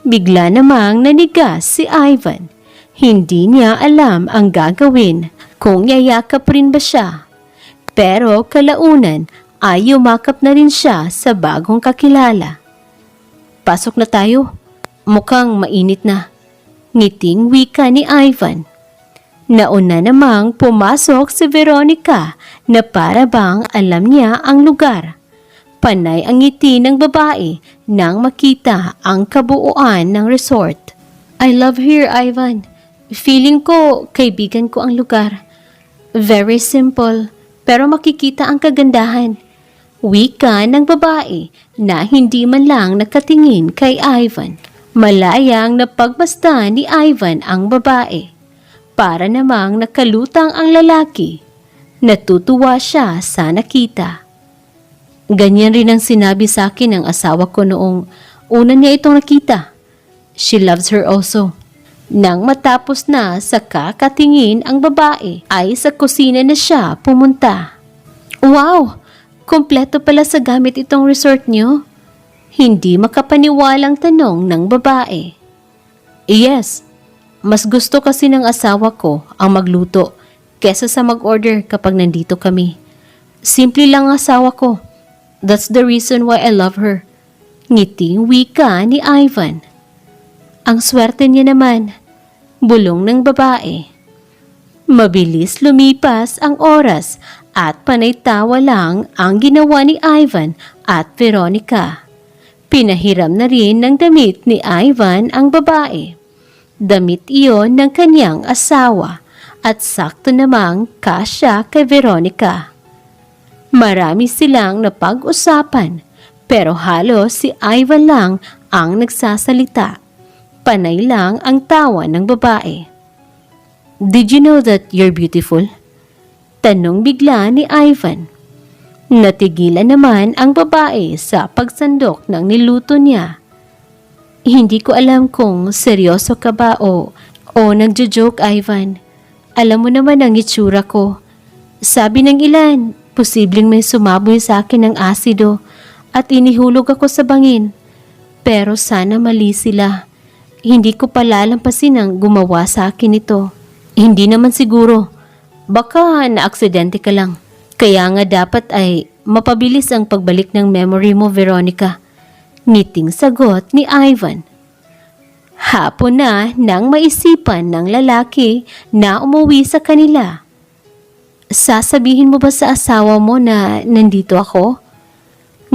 Bigla namang nanigas si Ivan. Hindi niya alam ang gagawin kung yayakap rin ba siya. Pero kalaunan ay yumakap na rin siya sa bagong kakilala. Pasok na tayo. Mukhang mainit na. Ngiting wika ni Ivan. Nauna namang pumasok si Veronica na para bang alam niya ang lugar. Panay ang ngiti ng babae nang makita ang kabuuan ng resort. I love here, Ivan. Feeling ko kaibigan ko ang lugar. Very simple, pero makikita ang kagandahan. Wika ng babae na hindi man lang nakatingin kay Ivan. Malayang napagmasdan ni Ivan ang babae. Para namang nakalutang ang lalaki. Natutuwa siya sa nakita. Ganyan rin ang sinabi sa akin ng asawa ko noong una niya itong nakita. She loves her also. Nang matapos na sa kakatingin ang babae, ay sa kusina na siya pumunta. Wow! Kompleto pala sa gamit itong resort niyo? Hindi makapaniwalang tanong ng babae. Yes, mas gusto kasi ng asawa ko ang magluto kesa sa mag-order kapag nandito kami. Simple lang ang asawa ko. That's the reason why I love her. Ngiting wika ni Ivan. Ang swerte niya naman, bulong ng babae. Mabilis lumipas ang oras at panay tawa lang ang ginawa ni Ivan at Veronica. Pinahiram na rin ng damit ni Ivan ang babae. Damit iyon ng kanyang asawa at sakto namang kasya kay Veronica. Marami silang napag-usapan pero halos si Ivan lang ang nagsasalita. Panay lang ang tawa ng babae. Did you know that you're beautiful? Tanong bigla ni Ivan. Natigilan naman ang babae sa pagsandok ng niluto niya. Hindi ko alam kung seryoso ka ba o nagjo-joke, Ivan. Alam mo naman ang itsura ko. Sabi ng ilan, posibleng may sumaboy sa akin ng asido at inihulog ako sa bangin. Pero sana mali sila. Hindi ko palalampasin ang gumawa sa akin ito. Hindi naman siguro. Baka na-aksidente ka lang. Kaya nga dapat ay mapabilis ang pagbalik ng memory mo, Veronica. Ngiting sagot ni Ivan. Hapon na nang maisipan ng lalaki na umuwi sa kanila. Sasabihin mo ba sa asawa mo na nandito ako?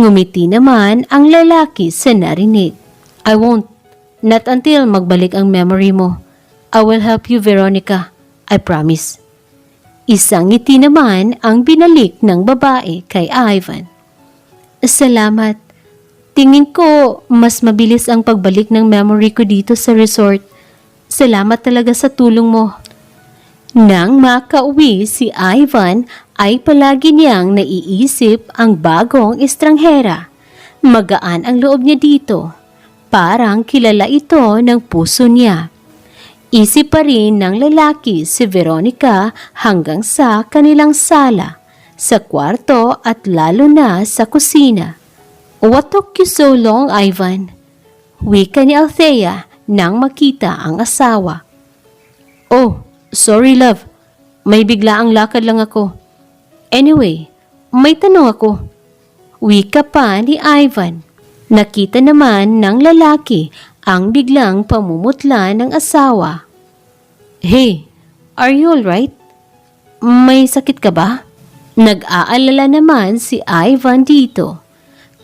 Ngumiti naman ang lalaki sa narinig. I won't. Not until magbalik ang memory mo. I will help you, Veronica. I promise. Isang ngiti naman ang binalik ng babae kay Ivan. Salamat. Tingin ko mas mabilis ang pagbalik ng memory ko dito sa resort. Salamat talaga sa tulong mo. Nang makauwi si Ivan ay palagi niyang naiisip ang bagong estranghera. Magaan ang loob niya dito. Parang kilala ito ng puso niya. Isip pa rin ng lalaki si Veronica hanggang sa kanilang sala, sa kwarto at lalo na sa kusina. What took you so long, Ivan? Wika ni Althea nang makita ang asawa. Oh, sorry love. May biglaang lakad lang ako. Anyway, may tanong ako. Wika pa ni Ivan. Nakita naman ng lalaki ang biglang pamumutla ng asawa. Hey, are you alright? May sakit ka ba? Nag-aalala naman si Ivan dito.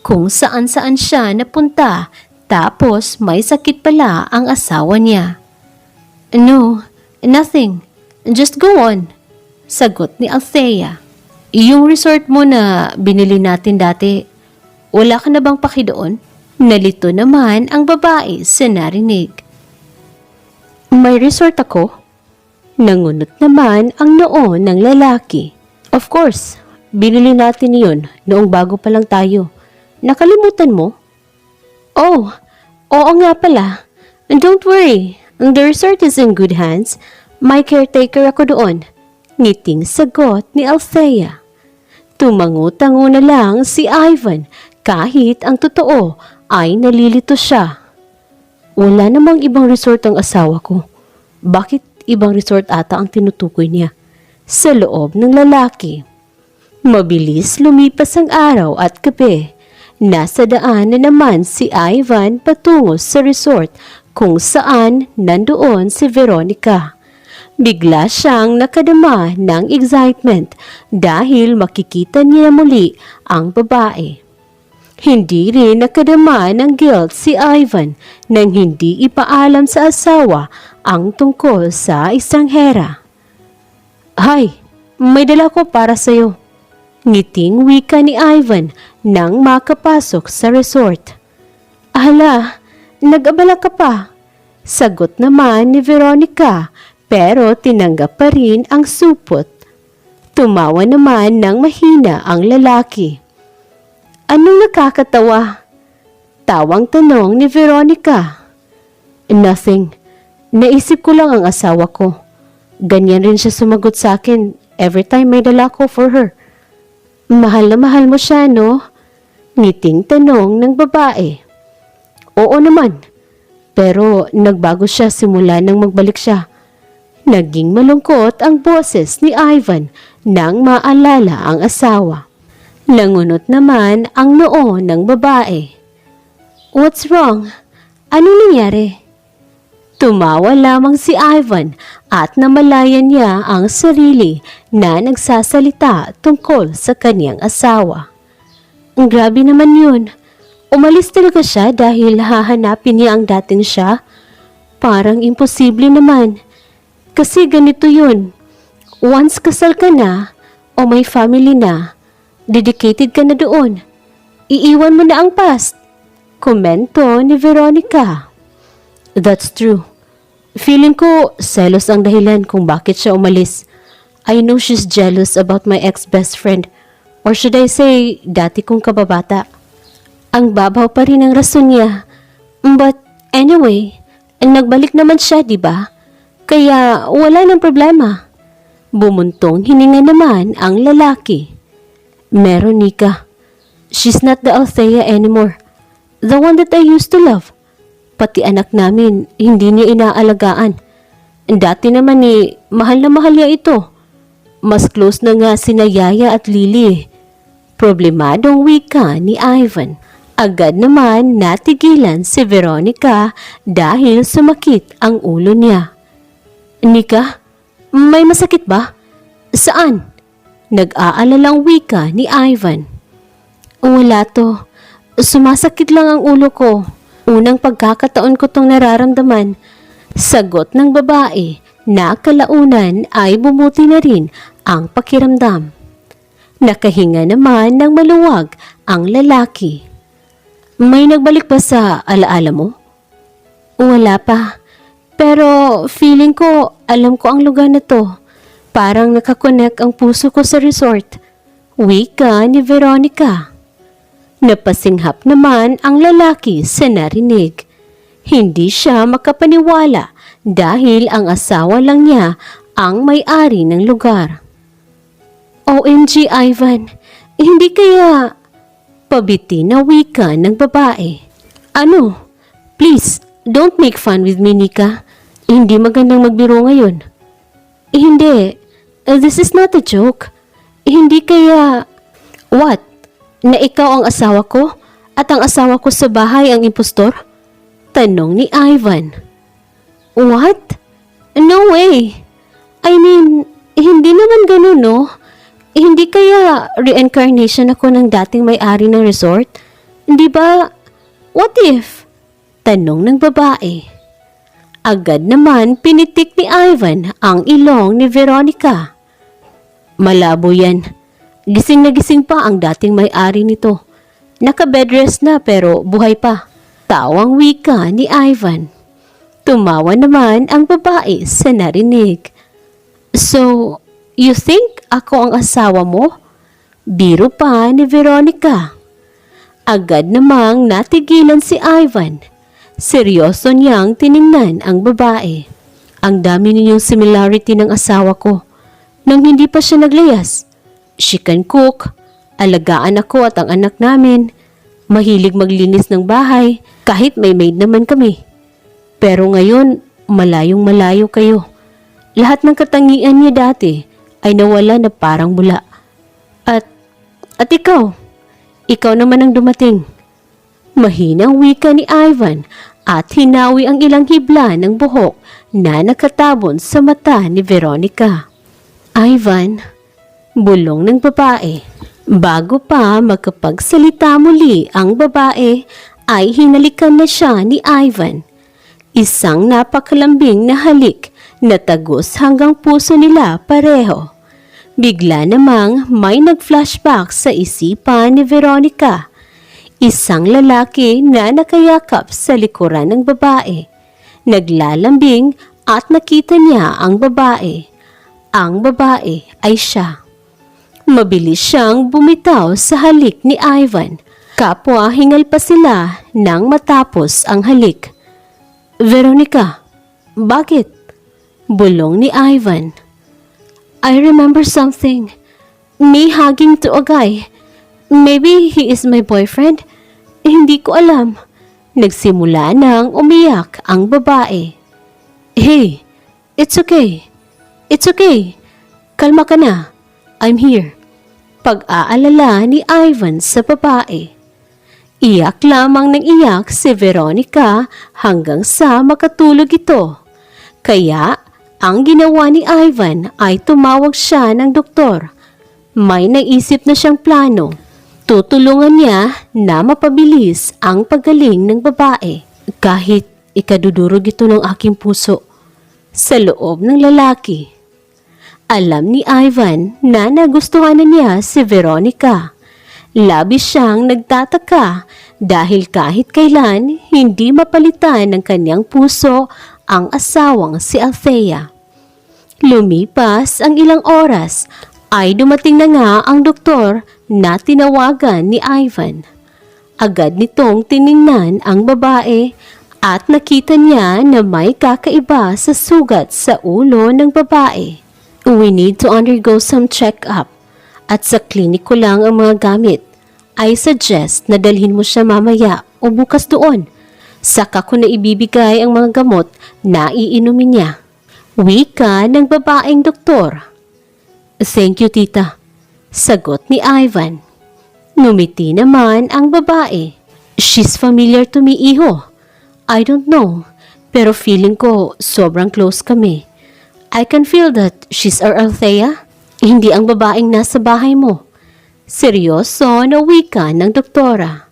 Kung saan-saan siya napunta, Tapos may sakit pala ang asawa niya. No, nothing. Just go on. Sagot ni Althea. Yung resort mo na binili natin dati, wala ka na bang paki doon? Nalito naman ang babae sa narinig. May resort ako? Nangunot naman ang noo ng lalaki. Of course, binili natin yun noong bago pa lang tayo. Nakalimutan mo? Oh, oo nga pala. Don't worry, the resort is in good hands. May caretaker ako doon. Ngiting sagot ni Althea. Tumango-tango na lang si Ivan kahit ang totoo ay nalilito siya. Wala namang ibang resort ang asawa ko. Bakit ibang resort ata ang tinutukoy niya? Sa loob ng lalaki. Mabilis lumipas ang araw at gabi. Nasa daan na naman si Ivan patungo sa resort kung saan nandoon si Veronica. Bigla siyang nakadama ng excitement dahil makikita niya muli ang babae. Hindi rin nakadama ng guilt si Ivan nang hindi ipaalam sa asawa ang tungkol sa istanghera. Hay, may dala ko para sa'yo. Ngiting wika ni Ivan nang makapasok sa resort. Hala, nag-abala ka pa. Sagot naman ni Veronica pero tinanggap pa rin ang supot. Tumawa naman ng mahina ang lalaki. Anong nakakatawa? Tawang tanong ni Veronica. Nothing. Naisip ko lang ang asawa ko. Ganyan rin siya sumagot sa akin every time may dala ko for her. Mahal na mahal mo siya, no? Ngiting tanong ng babae. Oo naman. Pero nagbago siya simula nang magbalik siya. Naging malungkot ang boses ni Ivan nang maalala ang asawa. Nangunot naman ang noo ng babae. What's wrong? Ano nangyari? Tumawa lamang si Ivan at namalayan niya ang sarili na nagsasalita tungkol sa kanyang asawa. Grabe naman yun. Umalis talaga siya dahil hahanapin niya ang dating siya. Parang imposible naman. Kasi ganito yun. Once kasal ka na o may family na, dedicated ka na doon. Iiwan mo na ang past. Komento ni Veronica. That's true. Feeling ko selos ang dahilan kung bakit siya umalis. I know she's jealous about my ex-best friend. Or should I say, dati kong kababata. Ang babaw pa rin ang rason niya. But anyway, nagbalik naman siya, di ba? Kaya wala nang problema. Bumuntong hininga naman ang lalaki. Meron, Nika. She's not the Althea anymore. The one that I used to love. Pati anak namin, hindi niya inaalagaan. Dati naman mahal na mahal niya ito. Mas close na nga sina Yaya at Lily. Problemadong wika ni Ivan. Agad naman natigilan si Veronica dahil sumakit ang ulo niya. Nika, may masakit ba? Saan? Nag-aalalang wika ni Ivan. Wala to. Sumasakit lang ang ulo ko. Unang pagkakataon ko tong nararamdaman. Sagot ng babae na kalaunan ay bumuti na rin ang pakiramdam. Nakahinga naman ng maluwag ang lalaki. May nagbalik ba sa alaala mo? Wala pa. Pero feeling ko alam ko ang lugar na to. Parang nakakonek ang puso ko sa resort. Wika ni Veronica. Napasinghap naman ang lalaki sa narinig. Hindi siya makapaniwala dahil ang asawa lang niya ang may-ari ng lugar. OMG, Ivan, hindi kaya... Pabiti na wika ng babae. Ano? Please, don't make fun with me, Nika. Hindi magandang magbiro ngayon. Hindi. This is not a joke. Hindi kaya... What? Na ikaw ang asawa ko at ang asawa ko sa bahay ang impostor? Tanong ni Ivan. What? No way. I mean, hindi naman ganun, no? Hindi kaya reincarnation ako ng dating may-ari ng resort? Di ba? What if? Tanong ng babae. Agad naman pinitik ni Ivan ang ilong ni Veronica. Malabo yan. Gising na gising pa ang dating may-ari nito. Naka-bedrest na pero buhay pa. Tawang wika ni Ivan. Tumawa naman ang babae sa narinig. So, you think ako ang asawa mo? Biro pa ni Veronica. Agad namang natigilan si Ivan. Seryoso niyang tiningnan ang babae. Ang dami ninyong similarity ng asawa ko. Nang hindi pa siya naglayas. She can cook, alagaan ako at ang anak namin. Mahilig maglinis ng bahay kahit may maid naman kami. Pero ngayon, malayong malayo kayo. Lahat ng katangian niya dati ay nawala na parang bula. At ikaw naman ang dumating. Mahinang wika ni Ivan at hinawi ang ilang hibla ng buhok na nakatabon sa mata ni Veronica. Ivan, bulong ng babae. Bago pa makapagsalita muli ang babae, ay hinalikan na siya ni Ivan. Isang napakalambing na halik na tagos hanggang puso nila pareho. Bigla namang may nag-flashback sa isipan ni Veronica. Isang lalaki na nakayakap sa likuran ng babae. Naglalambing at nakita niya ang babae. Ang babae ay siya. Mabilis siyang bumitaw sa halik ni Ivan. Kapwa hingal pa sila nang matapos ang halik. Veronica, bakit? Bulong ni Ivan. I remember something. Me hugging to a guy. Maybe he is my boyfriend? Hindi ko alam. Nagsimula nang umiyak ang babae. Hey, it's okay. It's okay. Kalma ka na. I'm here. Pag-aalala ni Ivan sa babae. Iyak lamang ng iyak si Veronica hanggang sa makatulog ito. Kaya, ang ginawa ni Ivan ay tumawag siya ng doktor. May naisip na siyang plano. Tutulungan niya na mapabilis ang paggaling ng babae kahit ikadudurog ito ng aking puso sa loob ng lalaki. Alam ni Ivan na nagustuhan na niya si Veronica. Labis siyang nagtataka dahil kahit kailan hindi mapalitan ng kanyang puso ang asawang si Althea. Lumipas ang ilang oras ay dumating na nga ang doktor na tinawagan ni Ivan. Agad nitong tiningnan ang babae at nakita niya na may kakaiba sa sugat sa ulo ng babae. We need to undergo some check-up at sa klinik ko lang ang mga gamit. I suggest na dalhin mo siya mamaya o bukas doon. Saka ko na ibibigay ang mga gamot na iinumin niya. Wika ng babaeng doktor. Thank you, tita. Sagot ni Ivan. Numiti naman ang babae. She's familiar to me, iho. I don't know, pero feeling ko sobrang close kami. I can feel that she's our Althea. Hindi ang babaeng nasa bahay mo. Seryoso na wika ng doktora.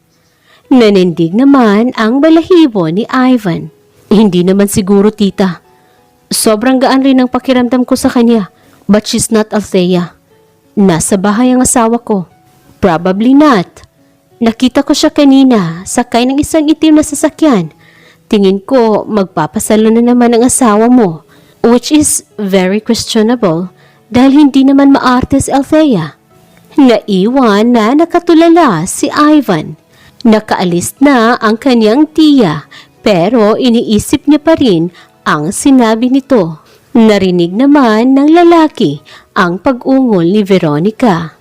Nanindig naman ang balahibo ni Ivan. Hindi naman siguro, tita. Sobrang gaan rin ang pakiramdam ko sa kanya. But she's not Althea. Nasa bahay ang asawa ko. Probably not. Nakita ko siya kanina, sakay ng isang itim na sasakyan. Tingin ko magpapasalo na naman ang asawa mo. Which is very questionable dahil hindi naman maarte si Althea. Naiwan na nakatulala si Ivan. Nakaalis na ang kanyang tiya pero iniisip niya pa rin ang sinabi nito. Narinig naman ng lalaki ang pag-ungol ni Veronica.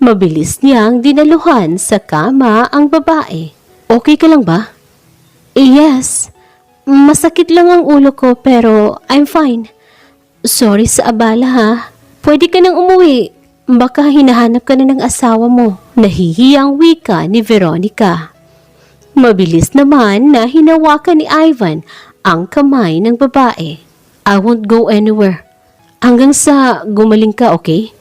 Mabilis niyang dinaluhan sa kama ang babae. Okay ka lang ba? Yes. Masakit lang ang ulo ko pero I'm fine. Sorry sa abala ha. Pwede ka nang umuwi. Baka hinahanap ka na ng asawa mo. Nahihiyang wika ni Veronica. Mabilis naman na hinawakan ni Ivan ang kamay ng babae. I won't go anywhere. Hanggang sa gumaling ka, okay?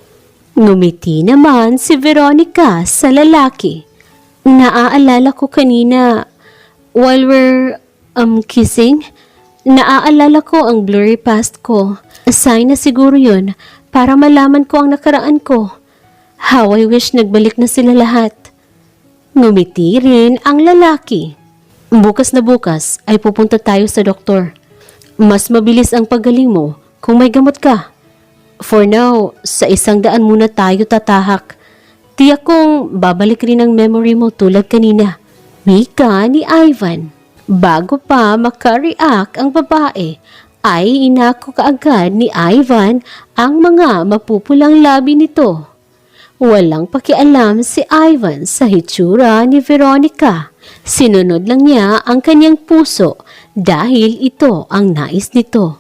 Ngumiti naman si Veronica sa lalaki. Naaalala ko kanina while we're Kissing? Naaalala ko ang blurry past ko. Sign na siguro yun para malaman ko ang nakaraan ko. How I wish nagbalik na sila lahat. Ngumiti rin ang lalaki. Bukas na bukas ay pupunta tayo sa doktor. Mas mabilis ang paggaling mo kung may gamot ka. For now, sa 100 muna tayo tatahak. Tiyak kong babalik rin ang memory mo tulad kanina. Wika ni Ivan. Bago pa makareact ang babae, ay inako kaagad ni Ivan ang mga mapupulang labi nito. Walang pakialam si Ivan sa hitsura ni Veronica. Sinunod lang niya ang kanyang puso dahil ito ang nais nito.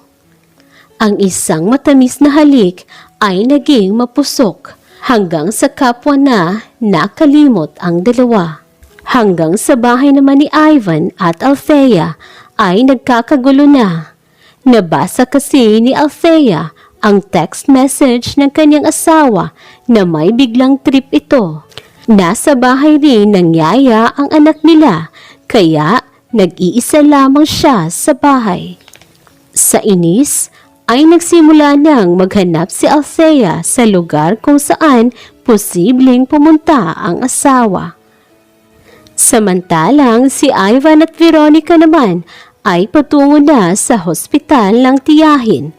Ang isang matamis na halik ay naging mapusok hanggang sa kapwa na nakalimot ang dalawa. Hanggang sa bahay naman ni Ivan at Althea ay nagkakagulo na. Nabasa kasi ni Althea ang text message ng kanyang asawa na may biglang trip ito. Nasa bahay rin ng yaya ang anak nila, kaya nag-iisa lamang siya sa bahay. Sa inis ay nagsimula nang maghanap si Althea sa lugar kung saan posibleng pumunta ang asawa. Samantalang si Ivan at Veronica naman ay patungo na sa hospital ng tiyahin.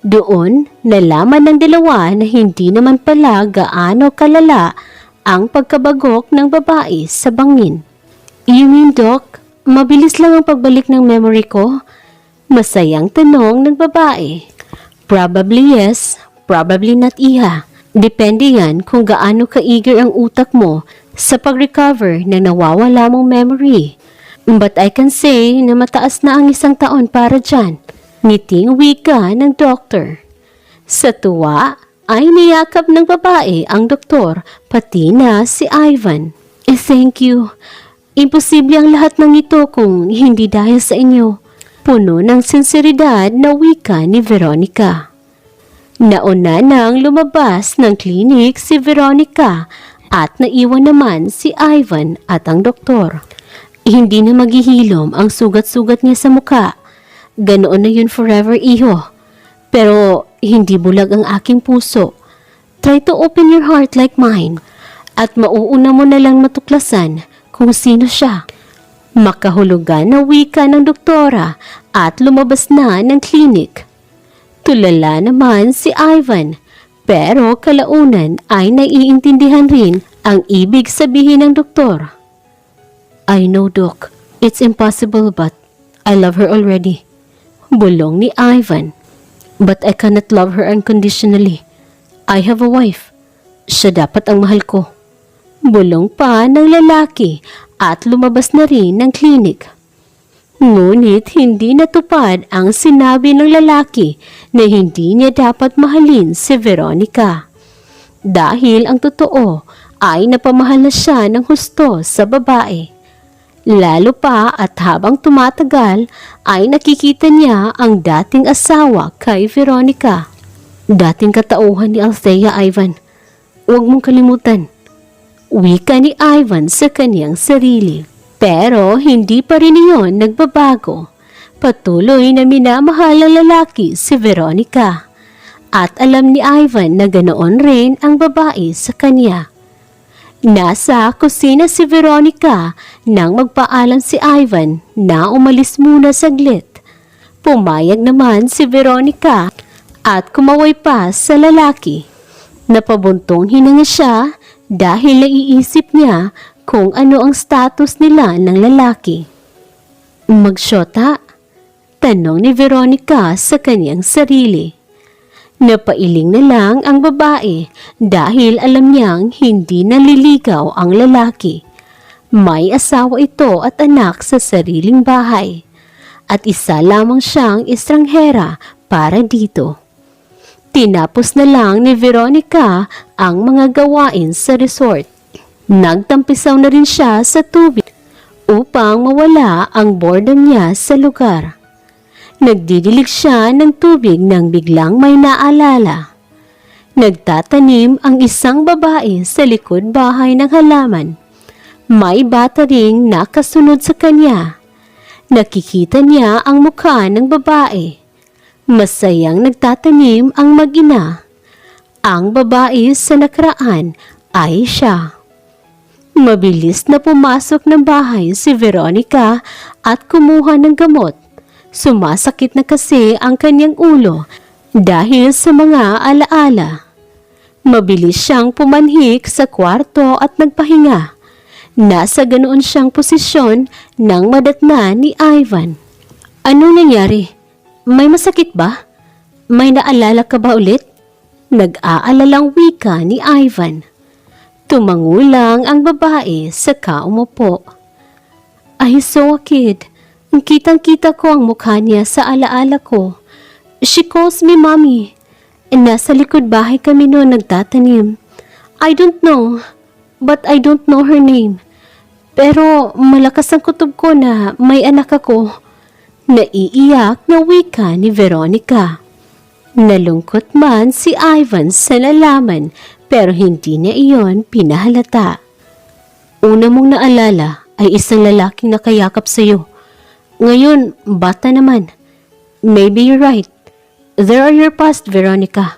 Doon nalaman ng dalawa na hindi naman pala gaano kalala ang pagkabagok ng babae sa bangin. You mean, Doc, mabilis lang ang pagbalik ng memory ko? Masayang tanong ng babae. Probably yes, probably not, iha. Depende yan kung gaano ka-eager ang utak mo sa pag-recover ng nawawala mong memory. But I can say na mataas na ang 1 taon para dyan. Ngiting wika ng doktor. Sa tuwa ay niyakap ng babae ang doktor, pati na si Ivan. Thank you. Imposible ang lahat ng ito kung hindi dahil sa inyo. Puno ng sinseridad na wika ni Veronica. Nauna nang lumabas ng klinik si Veronica at naiwan naman si Ivan at ang doktor. Hindi na maghihilom ang sugat-sugat niya sa muka. Ganoon na yun forever, iho. Pero hindi bulag ang aking puso. Try to open your heart like mine. At mauuna mo na lang matuklasan kung sino siya. Makahulugan na wika ng doktora at lumabas na ng klinik. Tulala naman si Ivan. Pero kalaunan ay naiintindihan rin ang ibig sabihin ng doktor. I know, Doc. It's impossible but I love her already. Bulong ni Ivan. But I cannot love her unconditionally. I have a wife. Siya dapat ang mahal ko. Bulong pa ng lalaki at lumabas na rin ng klinik. Ngunit hindi natupad ang sinabi ng lalaki na hindi niya dapat mahalin si Veronica. Dahil ang totoo ay napamahal na siya ng husto sa babae. Lalo pa at habang tumatagal ay nakikita niya ang dating asawa kay Veronica. Dating katauhan ni Althea, Ivan. Huwag mong kalimutan. Wika ni Ivan sa kanyang sarili. Pero hindi pa rin iyon nagbabago. Patuloy na minamahal ng lalaki si Veronica. At alam ni Ivan na ganoon rin ang babae sa kanya. Nasa kusina si Veronica nang magpaalam si Ivan na umalis muna saglit. Pumayag naman si Veronica at kumaway pa sa lalaki. Napabuntong hininga siya dahil naiisip niya kung ano ang status nila ng lalaki. Magsyota? Tanong ni Veronica sa kanyang sarili. Napailing na lang ang babae dahil alam niyang hindi naliligaw ang lalaki. May asawa ito at anak sa sariling bahay. At isa lamang siyang estranghera para dito. Tinapos na lang ni Veronica ang mga gawain sa resort. Nagtampisaw na rin siya sa tubig upang mawala ang boredom niya sa lugar. Nagdidilig siya ng tubig nang biglang may naalala. Nagtatanim ang isang babae sa likod bahay ng halaman. May bata ring nakasunod sa kanya. Nakikita niya ang mukha ng babae. Masayang nagtatanim ang mag-ina. Ang babae sa nakaraan ay siya. Mabilis na pumasok ng bahay si Veronica at kumuha ng gamot. Sumasakit na kasi ang kanyang ulo dahil sa mga alaala. Mabilis siyang pumanhik sa kwarto at nagpahinga. Nasa ganoon siyang posisyon nang madatnan ni Ivan. Anong nangyari? May masakit ba? May naalala ka ba ulit? Nag-aalalang wika ni Ivan. Tumango lang ang babae saka umupo. I saw a kid. Kitang-kita ko ang mukha niya sa alaala ko. She calls me mommy. Nasa likod bahay kami noon nagtatanim. I don't know, but I don't know her name. Pero malakas ang kutob ko na may anak ako. Naiiyak na wika ni Veronica. Nalungkot man si Ivan sa nalaman pero hindi niya iyon pinahalata. Una mong naalala ay isang lalaking nakayakap sa iyo. Ngayon, bata naman. Maybe you're right. There are your past, Veronica.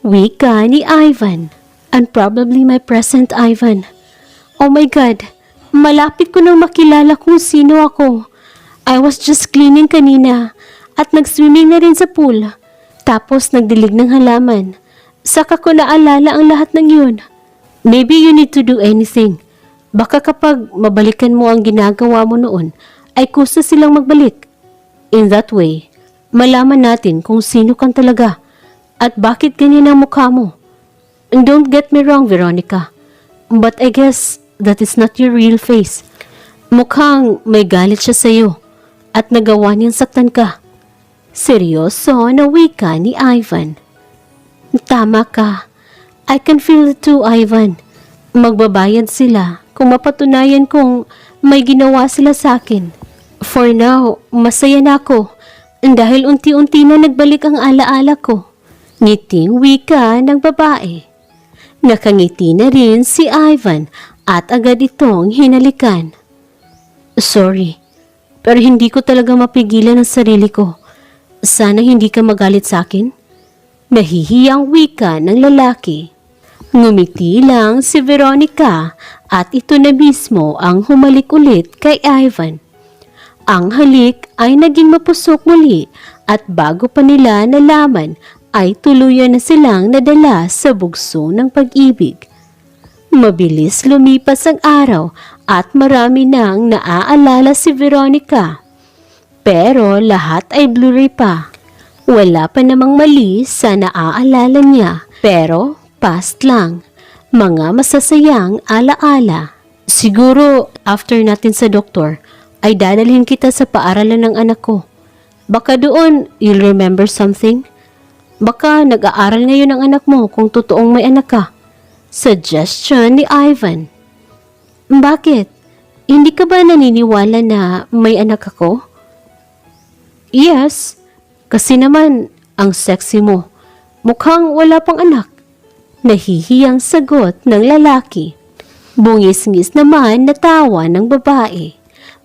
Wika ni Ivan. And probably my present, Ivan. Oh my God, malapit ko nang makilala kung sino ako. I was just cleaning kanina at nag-swimming na rin sa pool. Tapos nagdilig ng halaman. Saka ko naalala ang lahat ng yun. Maybe you need to do anything. Baka kapag mabalikan mo ang ginagawa mo noon, ay kusa silang magbalik. In that way, malaman natin kung sino kang talaga at bakit ganyan ang mukha mo. And don't get me wrong, Veronica, but I guess that is not your real face. Mukhang may galit siya sa iyo at nagawa niyang saktan ka. Seryoso na wika ni Ivan. Tama ka. I can feel it too, Ivan. Magbabayad sila kung mapatunayan kong may ginawa sila sa akin. For now, masaya na ako dahil unti-unti na nagbalik ang alaala ko. Ngiting wika ng babae. Nakangiti na rin si Ivan at agad itong hinalikan. Sorry, pero hindi ko talaga mapigilan ang sarili ko. Sana hindi ka magalit sa akin. Nahihiyang wika ng lalaki. Ngumiti lang si Veronica at ito na mismo ang humalik ulit kay Ivan. Ang halik ay naging mapusok muli at bago pa nila nalaman ay tuluyan na silang nadala sa bugso ng pag-ibig. Mabilis lumipas ang araw at marami nang naaalala si Veronica. Pero lahat ay blurry pa. Wala pa namang mali sa naaalala niya pero past lang. Mga masasayang alaala. Siguro after natin sa doktor ay dadalhin kita sa paaralan ng anak ko. Baka doon you'll remember something. Baka nag-aaral ngayon ang anak mo kung totoong may anak ka. Suggestion ni Ivan. Bakit? Hindi ka ba naniniwala na may anak ako? Yes, kasi naman ang sexy mo. Mukhang wala pang anak. Nahihiyang sagot ng lalaki. Bungis-ngis naman na tawa ng babae.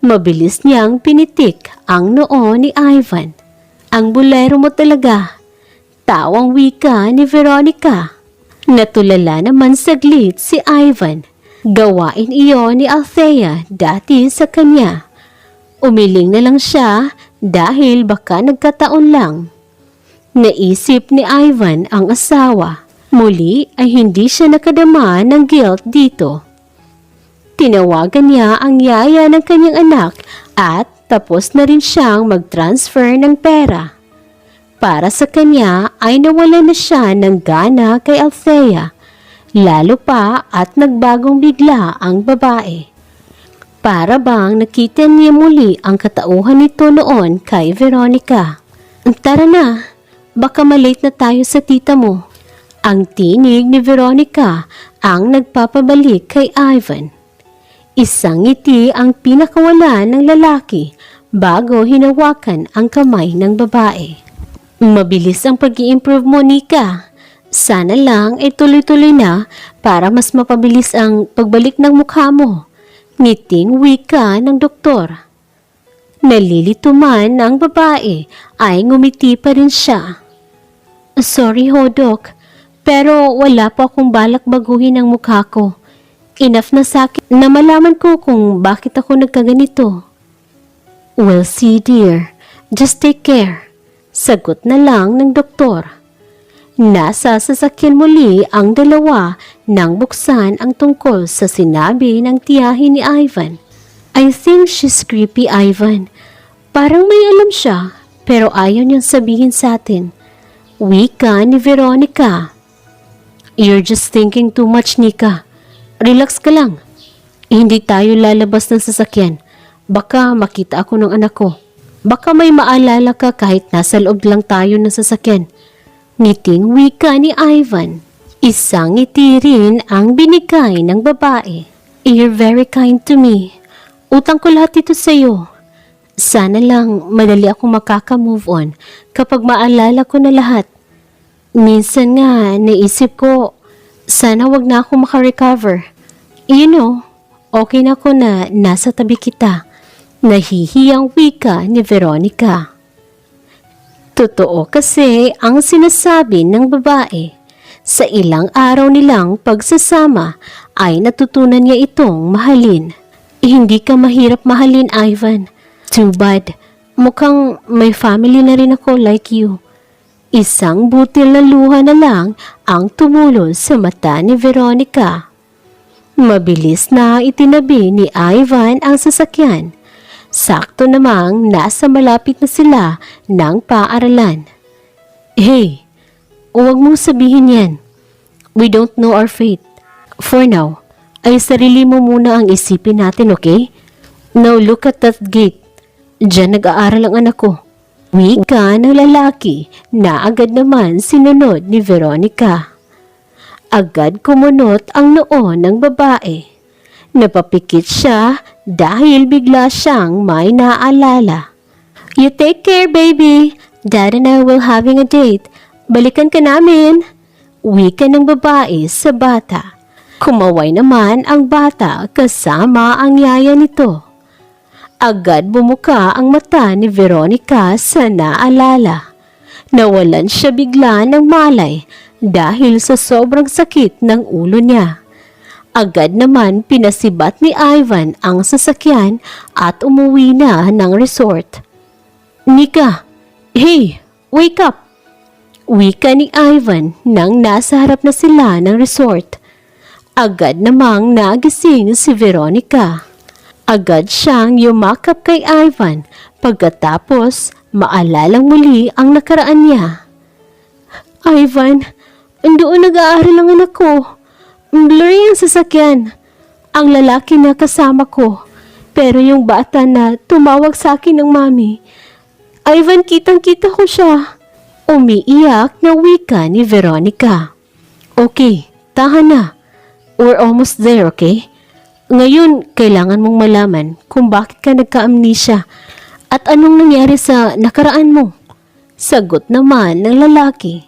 Mabilis niyang pinitik ang noo ni Ivan. Ang bulero mo talaga. Tawang wika ni Veronica. Natulala naman saglit si Ivan. Gawain iyon ni Althea dati sa kanya. Umiling na lang siya dahil baka nagkataon lang. Naisip ni Ivan ang asawa. Muli ay hindi siya nakadama ng guilt dito. Tinawagan niya ang yaya ng kanyang anak at tapos na rin siyang mag-transfer ng pera. Para sa kanya ay nawala na siya ng gana kay Althea, lalo pa at nagbagong bigla ang babae. Para bang nakita niya muli ang katauhan nito noon kay Veronica. Tara na, baka malate na tayo sa tita mo. Ang tinig ni Veronica ang nagpapabalik kay Ivan. Isang ngiti ang pinakawala ng lalaki bago hinawakan ang kamay ng babae. Mabilis ang pag-i-improve mo, Nika. Sana lang ay tuloy-tuloy na para mas mapabilis ang pagbalik ng mukha mo. Ngiting wika ng doktor. Nalilito man ang babae ay ngumiti pa rin siya. Sorry ho, Doc. Pero wala po akong balak baguhin ang mukha ko. Enough na sa akin na malaman ko kung bakit ako nagkaganito. Well, see dear, just take care. Sagot na lang ng doktor. Nasa sasakyan muli ang dalawa nang buksan ang tungkol sa sinabi ng tiyahin ni Ivan. I think she's creepy, Ivan. Parang may alam siya pero ayaw niyang sabihin sa atin. Wika ni Veronica. You're just thinking too much, Nika. Relax ka lang. Hindi tayo lalabas ng sasakyan. Baka makita ako ng anak ko. Baka may maalala ka kahit nasa loob lang tayo ng sasakyan. Ngiting wika ni Ivan. Isang ngiti rin ang binigay ng babae. You're very kind to me. Utang ko lahat ito sa iyo. Sana lang madali akong makaka-move on kapag maalala ko na lahat. Minsan nga naisip ko, sana wag na ako makarecover. You know, okay na ako na nasa tabi kita. Nahihiyang wika ni Veronica. Totoo kasi ang sinasabi ng babae. Sa ilang araw nilang pagsasama ay natutunan niya itong mahalin. Hindi ka mahirap mahalin, Ivan. Too bad. Mukhang may family na rin ako like you. Isang butil na luha na lang ang tumulo sa mata ni Veronica. Mabilis na itinabi ni Ivan ang sasakyan. Sakto namang nasa malapit na sila ng paaralan. Hey, huwag mong sabihin yan. We don't know our fate. For now, ay sarili mo muna ang isipin natin, okay? Now look at that gate. Diyan nag-aaral ang anak ko. Wika ng lalaki na agad naman sinunod ni Veronica. Agad kumunot ang noo ng babae. Napapikit siya dahil bigla siyang may naalala. You take care, baby. Dad and I will having a date. Balikan ka namin. Wika ng babae sa bata. Kumaway naman ang bata kasama ang yaya nito. Agad bumuka ang mata ni Veronica sa naalala. Nawalan siya bigla ng malay dahil sa sobrang sakit ng ulo niya. Agad naman pinasibat ni Ivan ang sasakyan at umuwi na ng resort. Nika, hey, wake up! Wika ni Ivan nang nasa harap na sila ng resort. Agad namang nagising si Veronica. Agad siyang yumakap kay Ivan pagkatapos maalalang muli ang nakaraan niya. Ivan, doon nag-aaral ang anak ko. Blurry ang sasakyan. Ang lalaki na kasama ko. Pero yung bata na tumawag sa akin ng mami. Ivan, kitang-kita ko siya. Umiiyak na wika ni Veronica. Okay, tahan na. We're almost there, okay? Ngayon, kailangan mong malaman kung bakit ka nagka-amnesia at anong nangyari sa nakaraan mo. Sagot naman ng lalaki.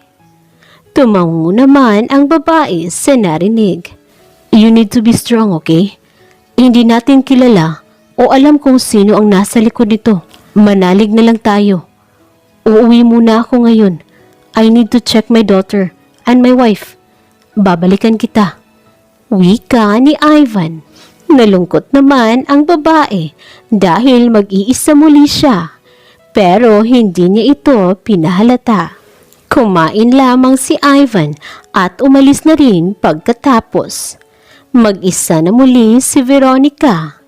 Tumango naman ang babae sa narinig. You need to be strong, okay? Hindi natin kilala o alam kung sino ang nasa likod nito. Manalig na lang tayo. Uuwi muna ako ngayon. I need to check my daughter and my wife. Babalikan kita. Wika ni Ivan. Nalungkot naman ang babae dahil mag-iisa muli siya. Pero hindi niya ito pinahalata. Kumain lamang si Ivan at umalis na rin pagkatapos. Mag-isa na muli si Veronica.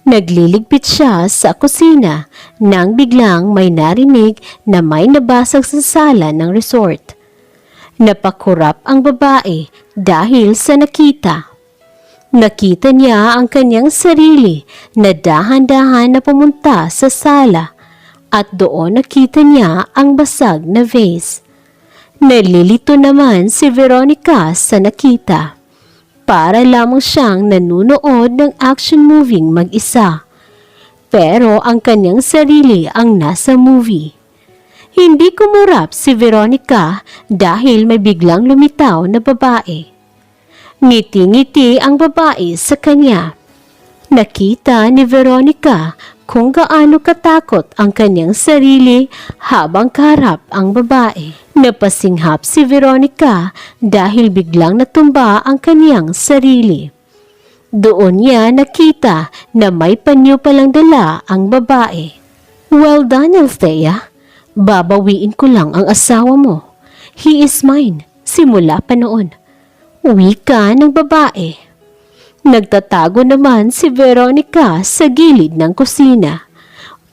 Nagliligpit siya sa kusina nang biglang may narinig na may nabasag sa sala ng resort. Napakurap ang babae dahil sa nakita. Nakita niya ang kanyang sarili na dahan-dahan na pumunta sa sala at doon nakita niya ang basag na vase. Nalilito naman si Veronica sa nakita. Para lamang siyang nanunood ng action movie mag-isa. Pero ang kanyang sarili ang nasa movie. Hindi kumurap si Veronica dahil may biglang lumitaw na babae. Ngiti-ngiti ang babae sa kanya. Nakita ni Veronica kung gaano katakot ang kanyang sarili habang kaharap ang babae. Napasinghap si Veronica dahil biglang natumba ang kanyang sarili. Doon niya nakita na may panyo palang dala ang babae. Well done, Althea. Babawiin ko lang ang asawa mo. He is mine, simula pa noon. Wika ng babae. Nagtatago naman si Veronica sa gilid ng kusina.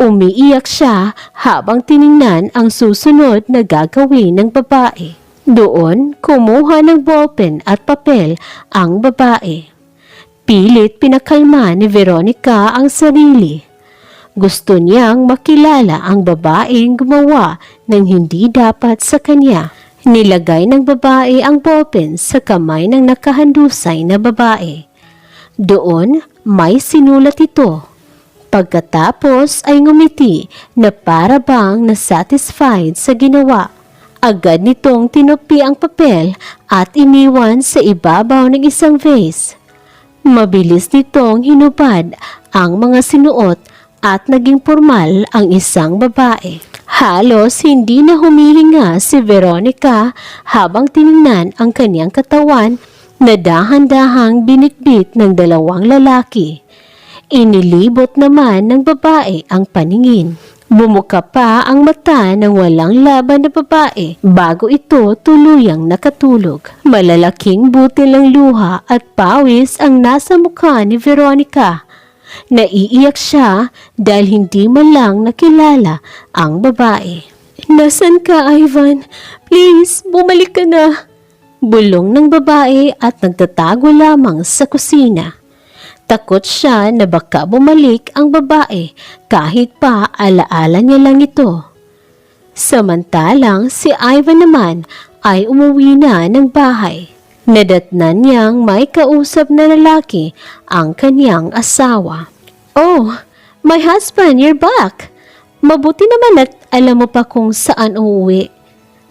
Umiiyak siya habang tiningnan ang susunod na gagawin ng babae. Doon, kumuha ng ballpen at papel ang babae. Pilit pinakalma ni Veronica ang sarili. Gusto niyang makilala ang babaeng gumawa ng hindi dapat sa kanya. Nilagay ng babae ang ballpen sa kamay ng nakahandusay na babae. Doon, may sinulat ito. Pagkatapos ay ngumiti na para bang nasatisfied sa ginawa. Agad nitong tinupi ang papel at iniwan sa ibabaw ng isang vase. Mabilis nitong hinubad ang mga sinuot at naging formal ang isang babae. Halos hindi na humihinga si Veronica habang tiningnan ang kanyang katawan na dahan-dahang binitbit ng dalawang lalaki. Inilibot naman ng babae ang paningin. Bumuka pa ang mata ng walang laban na babae bago ito tuluyang nakatulog. Malalaking butil ng luha at pawis ang nasa mukha ni Veronica. Naiiyak siya dahil hindi man lang nakilala ang babae. Nasaan ka, Ivan? Please, bumalik ka na. Bulong ng babae at nagtatago lamang sa kusina. Takot siya na baka bumalik ang babae kahit pa alaala niya lang ito. Samantalang si Ivan naman ay umuwi na ng bahay. Nadatnan niyang may kausap na lalaki ang kanyang asawa. Oh, my husband, you're back. Mabuti naman at alam mo pa kung saan uuwi.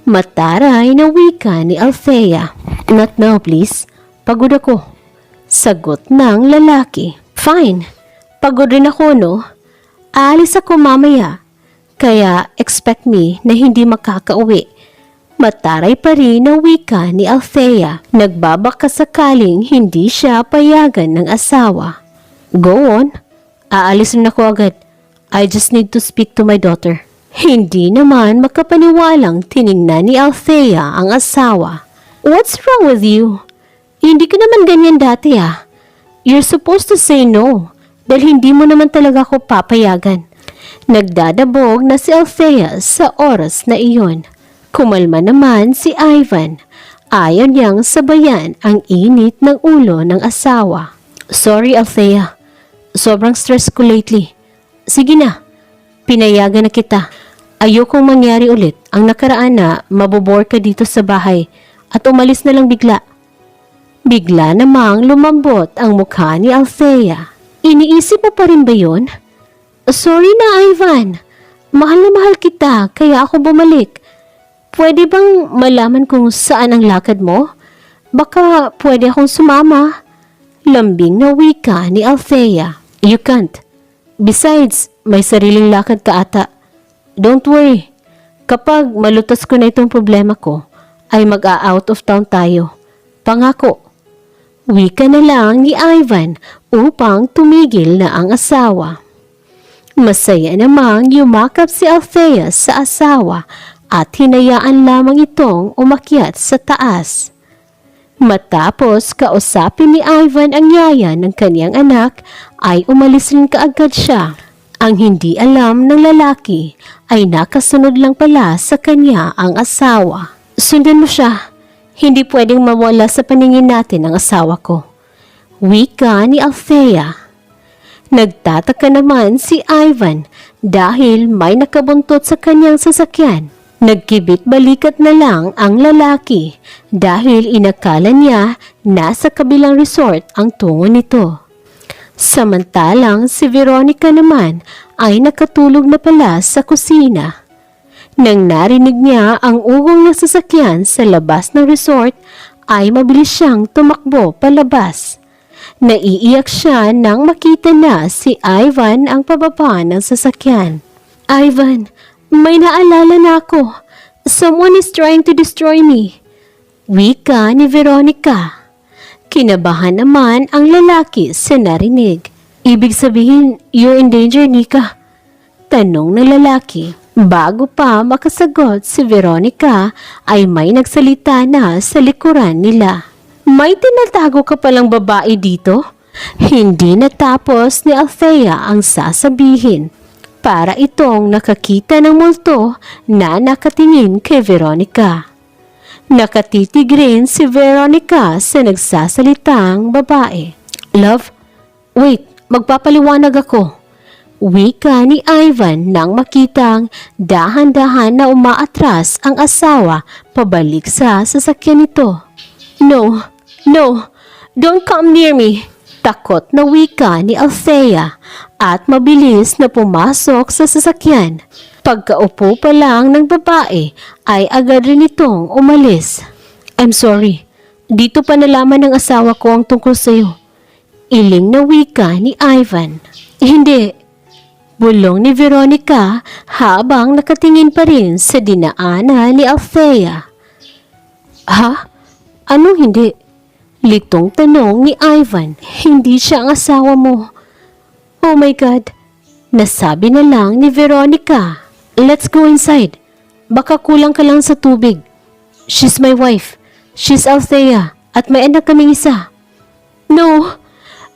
Mataray na wika ni Althea. Not now, please. Pagod ako. Sagot ng lalaki. Fine. Pagod rin ako, no? Aalis ako mamaya. Kaya expect me na hindi makakauwi. Mataray pa rin na wika ni Althea. Nagbabaka sakaling hindi siya payagan ng asawa. Go on. Aalis rin ako agad. I just need to speak to my daughter. Hindi naman makapaniwalang tiningnan ni Althea ang asawa. What's wrong with you? Hindi ka naman ganyan dati ah. You're supposed to say no dahil hindi mo naman talaga ako papayagan. Nagdadabog na si Althea sa oras na iyon. Kumalma naman si Ivan. Ayaw niyang sabayan ang init ng ulo ng asawa. Sorry Althea, sobrang stress ko lately. Sige na, pinayagan na kita. Ayokong mangyari ulit ang nakaraan na mabobore ka dito sa bahay at umalis na lang bigla. Bigla namang lumambot ang mukha ni Althea. Iniisip mo pa rin ba yun? Sorry na Ivan, mahal na mahal kita kaya ako bumalik. Pwede bang malaman kung saan ang lakad mo? Baka pwede akong sumama. Lambing na wika ni Althea. You can't. Besides, may sariling lakad ka ata. Don't worry. Kapag malutas ko na itong problema ko, ay mag-out of town tayo. Pangako. Wika na lang ni Ivan upang tumigil na ang asawa. Masaya namang yumakap si Althea sa asawa at hinayaan lamang itong umakyat sa taas. Matapos kausapin ni Ivan ang yaya ng kanyang anak, ay umalis rin kaagad siya. Ang hindi alam ng lalaki ay nakasunod lang pala sa kanya ang asawa. Sundan mo siya. Hindi pwedeng mawala sa paningin natin ang asawa ko. Wika ni Althea. Nagtataka naman si Ivan dahil may nakabuntot sa kanyang sasakyan. Nagkibit balikat na lang ang lalaki dahil inakala niya nasa kabilang resort ang tungo nito. Samantalang si Veronica naman ay nakatulog na pala sa kusina. Nang narinig niya ang ugong ng sasakyan sa labas ng resort, ay mabilis siyang tumakbo palabas. Naiiyak siya nang makita na si Ivan ang pababa ng sasakyan. Ivan, may naalala na ako. Someone is trying to destroy me. Wika ni Veronica. Kinabahan naman ang lalaki sa narinig. Ibig sabihin, you're in danger, Nika? Tanong ng lalaki. Bago pa makasagot si Veronica ay may nagsalita na sa likuran nila. May tinatago ka palang babae dito? Hindi natapos ni Althea ang sasabihin. Para itong nakakita ng multo na nakatingin kay Veronica. Nakatitig rin si Veronica sa nagsasalitang babae. Love, wait, magpapaliwanag ako. Wika ni Ivan nang makitang dahan-dahan na umaatras ang asawa pabalik sa sasakyan nito. No, don't come near me. Takot na wika ni Althea at mabilis na pumasok sa sasakyan. Pagkaupo pa lang ng babae ay agad rin itong umalis. I'm sorry, dito pa nalaman ng asawa ko ang tungkol sa'yo. Iling na wika ni Ivan. Hindi, bulong ni Veronica habang nakatingin pa rin sa dinaanan ni Althea. Ha? Anong hindi? Litong tanong ni Ivan. Hindi siya ang asawa mo. Oh my God. Nasabi na lang ni Veronica. Let's go inside. Baka kulang ka lang sa tubig. She's my wife. She's Althea. At may anak kaming isa. No.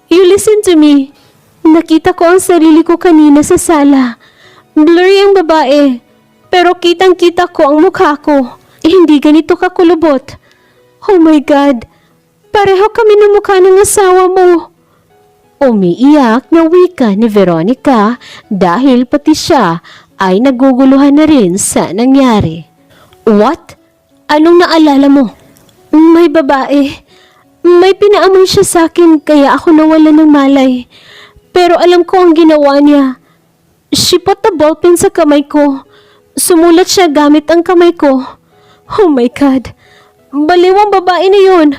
You listen to me. Nakita ko ang sarili ko kanina sa sala. Blurry ang babae. Pero kitang-kita ko ang mukha ko. Hindi ganito kakulubot. Oh my God. Pareho kami ng mukha ng asawa mo. Umiiyak na wika ni Veronica dahil pati siya ay naguguluhan na rin sa nangyari. What? Anong naalala mo? May babae. May pinaamoy siya sa akin kaya ako nawala ng malay. Pero alam ko ang ginawa niya. She put the ballpen sa kamay ko. Sumulat siya gamit ang kamay ko. Oh my God. Baliw ang babae na yun.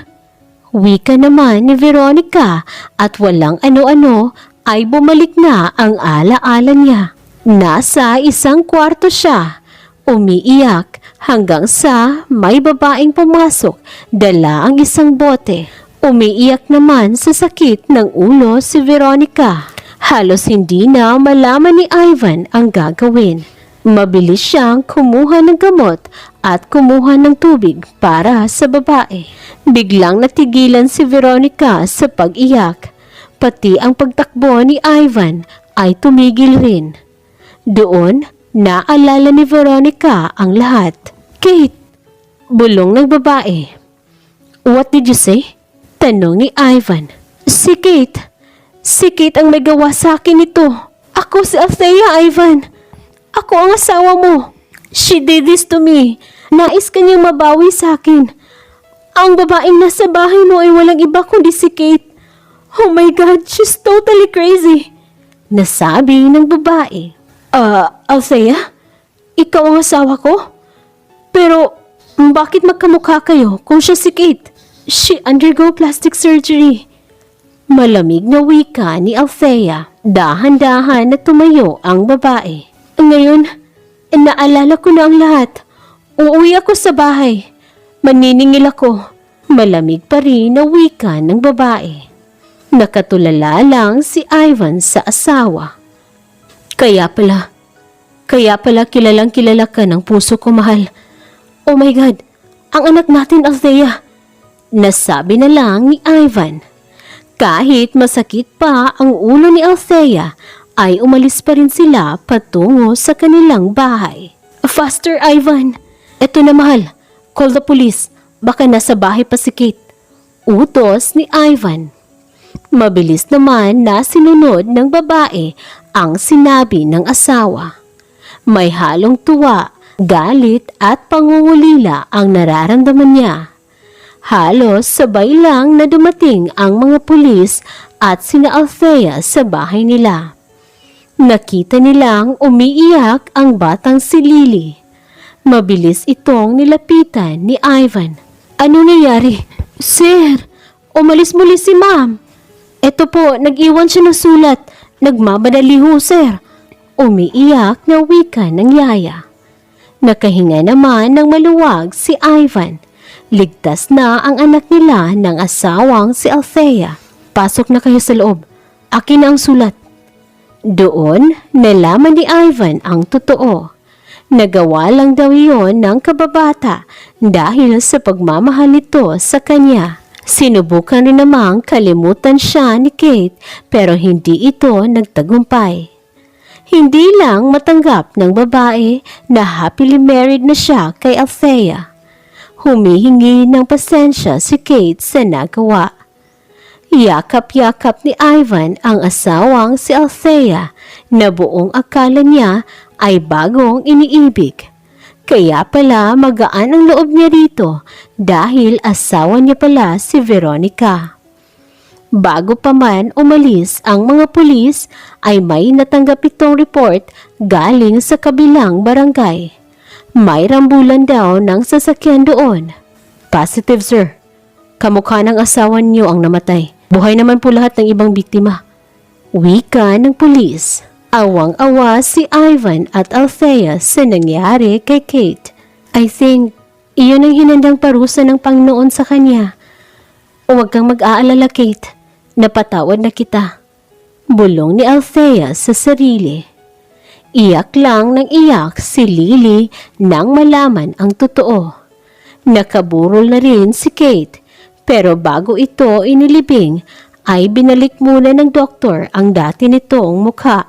Wika naman ni Veronica at walang ano-ano ay bumalik na ang ala-ala niya. Nasa isang kwarto siya, umiiyak hanggang sa may babaeng pumasok, dala ang isang bote. Umiiyak naman sa sakit ng ulo si Veronica. Halos hindi na malaman ni Ivan ang gagawin. Mabilis siyang kumuha ng gamot at kumuha ng tubig para sa babae. Biglang natigilan si Veronica sa pag-iyak. Pati ang pagtakbo ni Ivan ay tumigil rin. Doon, naalala ni Veronica ang lahat. Kate, bulong ng babae. What did you say? Tanong ni Ivan. Si Kate ang may gawa sa akin ito. Ako si Althea, Ivan. Ako ang asawa mo. She did this to me. Nais kanyang mabawi sa akin. Ang babaeng nasa bahay mo ay walang iba kundi si Kate. Oh my God, she's totally crazy. Nasabi ng babae. Althea? Ikaw ang asawa ko? Pero, bakit magkamukha kayo kung siya si Kate? She undergo plastic surgery. Malamig na wika ni Althea. Dahan-dahan na tumayo ang babae. Ngayon, naalala ko na ang lahat. Uuwi ako sa bahay. Maniningil ako. Malamig pa rin na wika ng babae. Nakatulala lang si Ivan sa asawa. Kaya pala kilalang kilala ka ng puso ko, mahal. Oh my God, ang anak natin, Althea. Nasabi na lang ni Ivan. Kahit masakit pa ang ulo ni Althea, ay umalis pa rin sila patungo sa kanilang bahay. Faster, Ivan. Eto na, mahal. Call the police. Baka nasa bahay pa si Kate. Utos ni Ivan. Mabilis naman na sinunod ng babae ang sinabi ng asawa. May halong tuwa, galit at pangungulila ang nararamdaman niya. Halos sabay lang na dumating ang mga pulis at sina Althea sa bahay nila. Nakita nilang umiiyak ang batang si Lily. Mabilis itong nilapitan ni Ivan. Ano nangyari? Sir, umalis muli si ma'am. Eto po, nag-iwan siya ng sulat. Nagmamadali ho, sir. Umiiyak na wika ng yaya. Nakahinga naman ng maluwag si Ivan. Ligtas na ang anak nila ng asawang si Althea. Pasok na kayo sa loob. Akin na ang sulat. Doon, nalaman ni Ivan ang totoo. Nagawa lang daw iyon ng kababata dahil sa pagmamahal nito sa kanya. Sinubukan rin namang kalimutan siya ni Kate pero hindi ito nagtagumpay. Hindi lang matanggap ng babae na happily married na siya kay Althea. Humihingi ng pasensya si Kate sa nagawa. Yakap-yakap ni Ivan ang asawang si Althea na buong akala niya ay bagong iniibig. Kaya pala magaan ang loob niya rito dahil asawa niya pala si Veronica. Bago pa man umalis ang mga pulis ay may natanggap itong report galing sa kabilang barangay. May rambulan daw ng sasakyan doon. Positive, sir. Kamukha ng asawa niyo ang namatay. Buhay naman po lahat ng ibang biktima. Wika ng pulis. Awang-awa si Ivan at Althea sa nangyari kay Kate. I think, iyon ang hinandang parusa ng Panginoon sa kanya. Huwag kang mag-aalala, Kate. Napatawad na kita. Bulong ni Althea sa sarili. Iyak lang ng iyak si Lily nang malaman ang totoo. Nakaburol na rin si Kate. Pero bago ito inilibing, ay binalik muna ng doktor ang dati nitong mukha.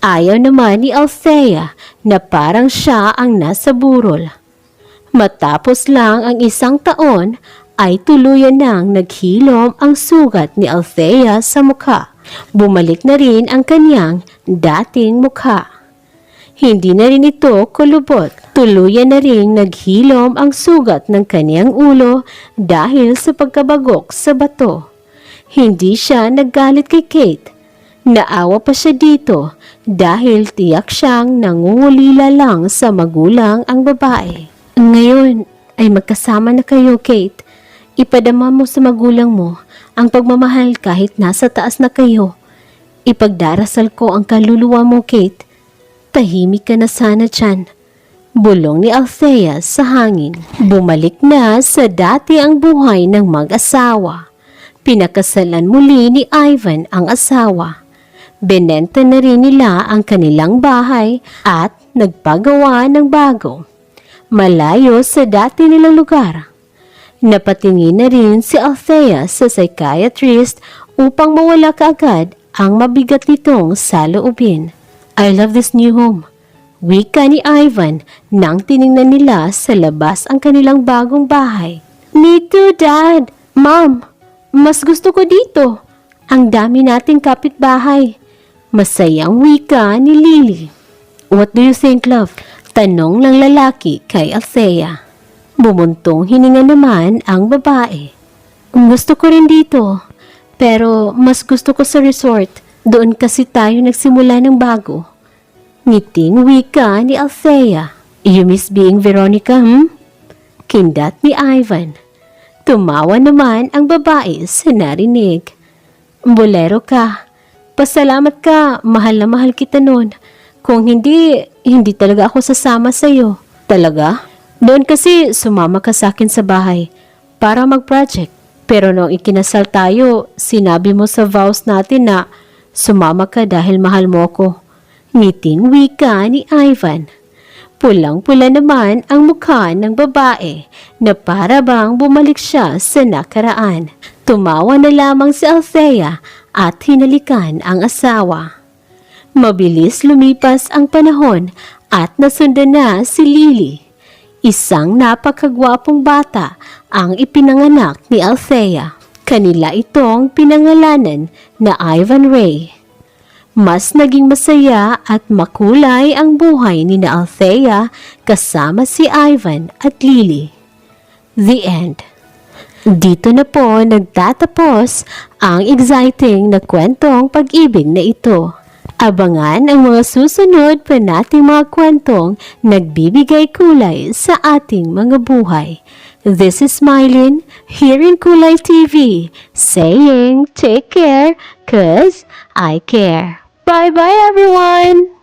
Ayaw naman ni Althea na parang siya ang nasa burol. Matapos lang ang 1 taon, ay tuluyan nang naghilom ang sugat ni Althea sa mukha. Bumalik na rin ang kanyang dating mukha. Hindi na rin ito kulubot. Tuluyan na rin naghilom ang sugat ng kanyang ulo dahil sa pagkabagok sa bato. Hindi siya naggalit kay Kate. Naawa pa siya dito dahil tiyak siyang nangungulila lang sa magulang ang babae. Ngayon ay magkasama na kayo, Kate. Ipadama mo sa magulang mo ang pagmamahal kahit nasa taas na kayo. Ipagdarasal ko ang kaluluwa mo, Kate. Tahimik ka na sana tiyan. Bulong ni Althea sa hangin. Bumalik na sa dati ang buhay ng mag-asawa. Pinakasalan muli ni Ivan ang asawa. Benenta na rin nila ang kanilang bahay at nagpagawa ng bago. Malayo sa dati nilang lugar. Napatingin na rin si Althea sa psychiatrist upang mawala kaagad ang mabigat nitong saloobin. I love this new home. Wika ni Ivan nang tiningnan nila sa labas ang kanilang bagong bahay. Me too, Dad. Mom, mas gusto ko dito. Ang dami nating kapitbahay. Masayang wika ni Lily. What do you think, love? Tanong ng lalaki kay Althea. Bumuntong hininga naman ang babae. Gusto ko rin dito. Pero mas gusto ko sa resort. Doon kasi tayo nagsimula ng bago. Ngiting wika ni Althea. You miss being Veronica, Kindat ni Ivan. Tumawa naman ang babae sa narinig. Bolero ka. Pasalamat ka, mahal na mahal kita noon. Kung hindi talaga ako sasama sa'yo. Talaga? Doon kasi sumama ka sa akin sa bahay para mag-project. Pero nung ikinasal tayo, sinabi mo sa vows natin na sumama ka dahil mahal mo ako. Ngiting wika ni Ivan. Pulang-pula naman ang mukha ng babae na para bang bumalik siya sa nakaraan. Tumawa na lamang si Althea at hinalikan ang asawa. Mabilis lumipas ang panahon at nasundan na si Lily. Isang napakagwapong bata ang ipinanganak ni Althea. Kanila itong pinangalanan na Ivan Ray. Mas naging masaya at makulay ang buhay ni na Althea kasama si Ivan at Lily. The end. Dito na po nagtatapos ang exciting na kwentong pag-ibig na ito. Abangan ang mga susunod pa nating mga kwentong nagbibigay kulay sa ating mga buhay. This is Mylin here in Kulay TV saying take care cause I care. Bye bye everyone!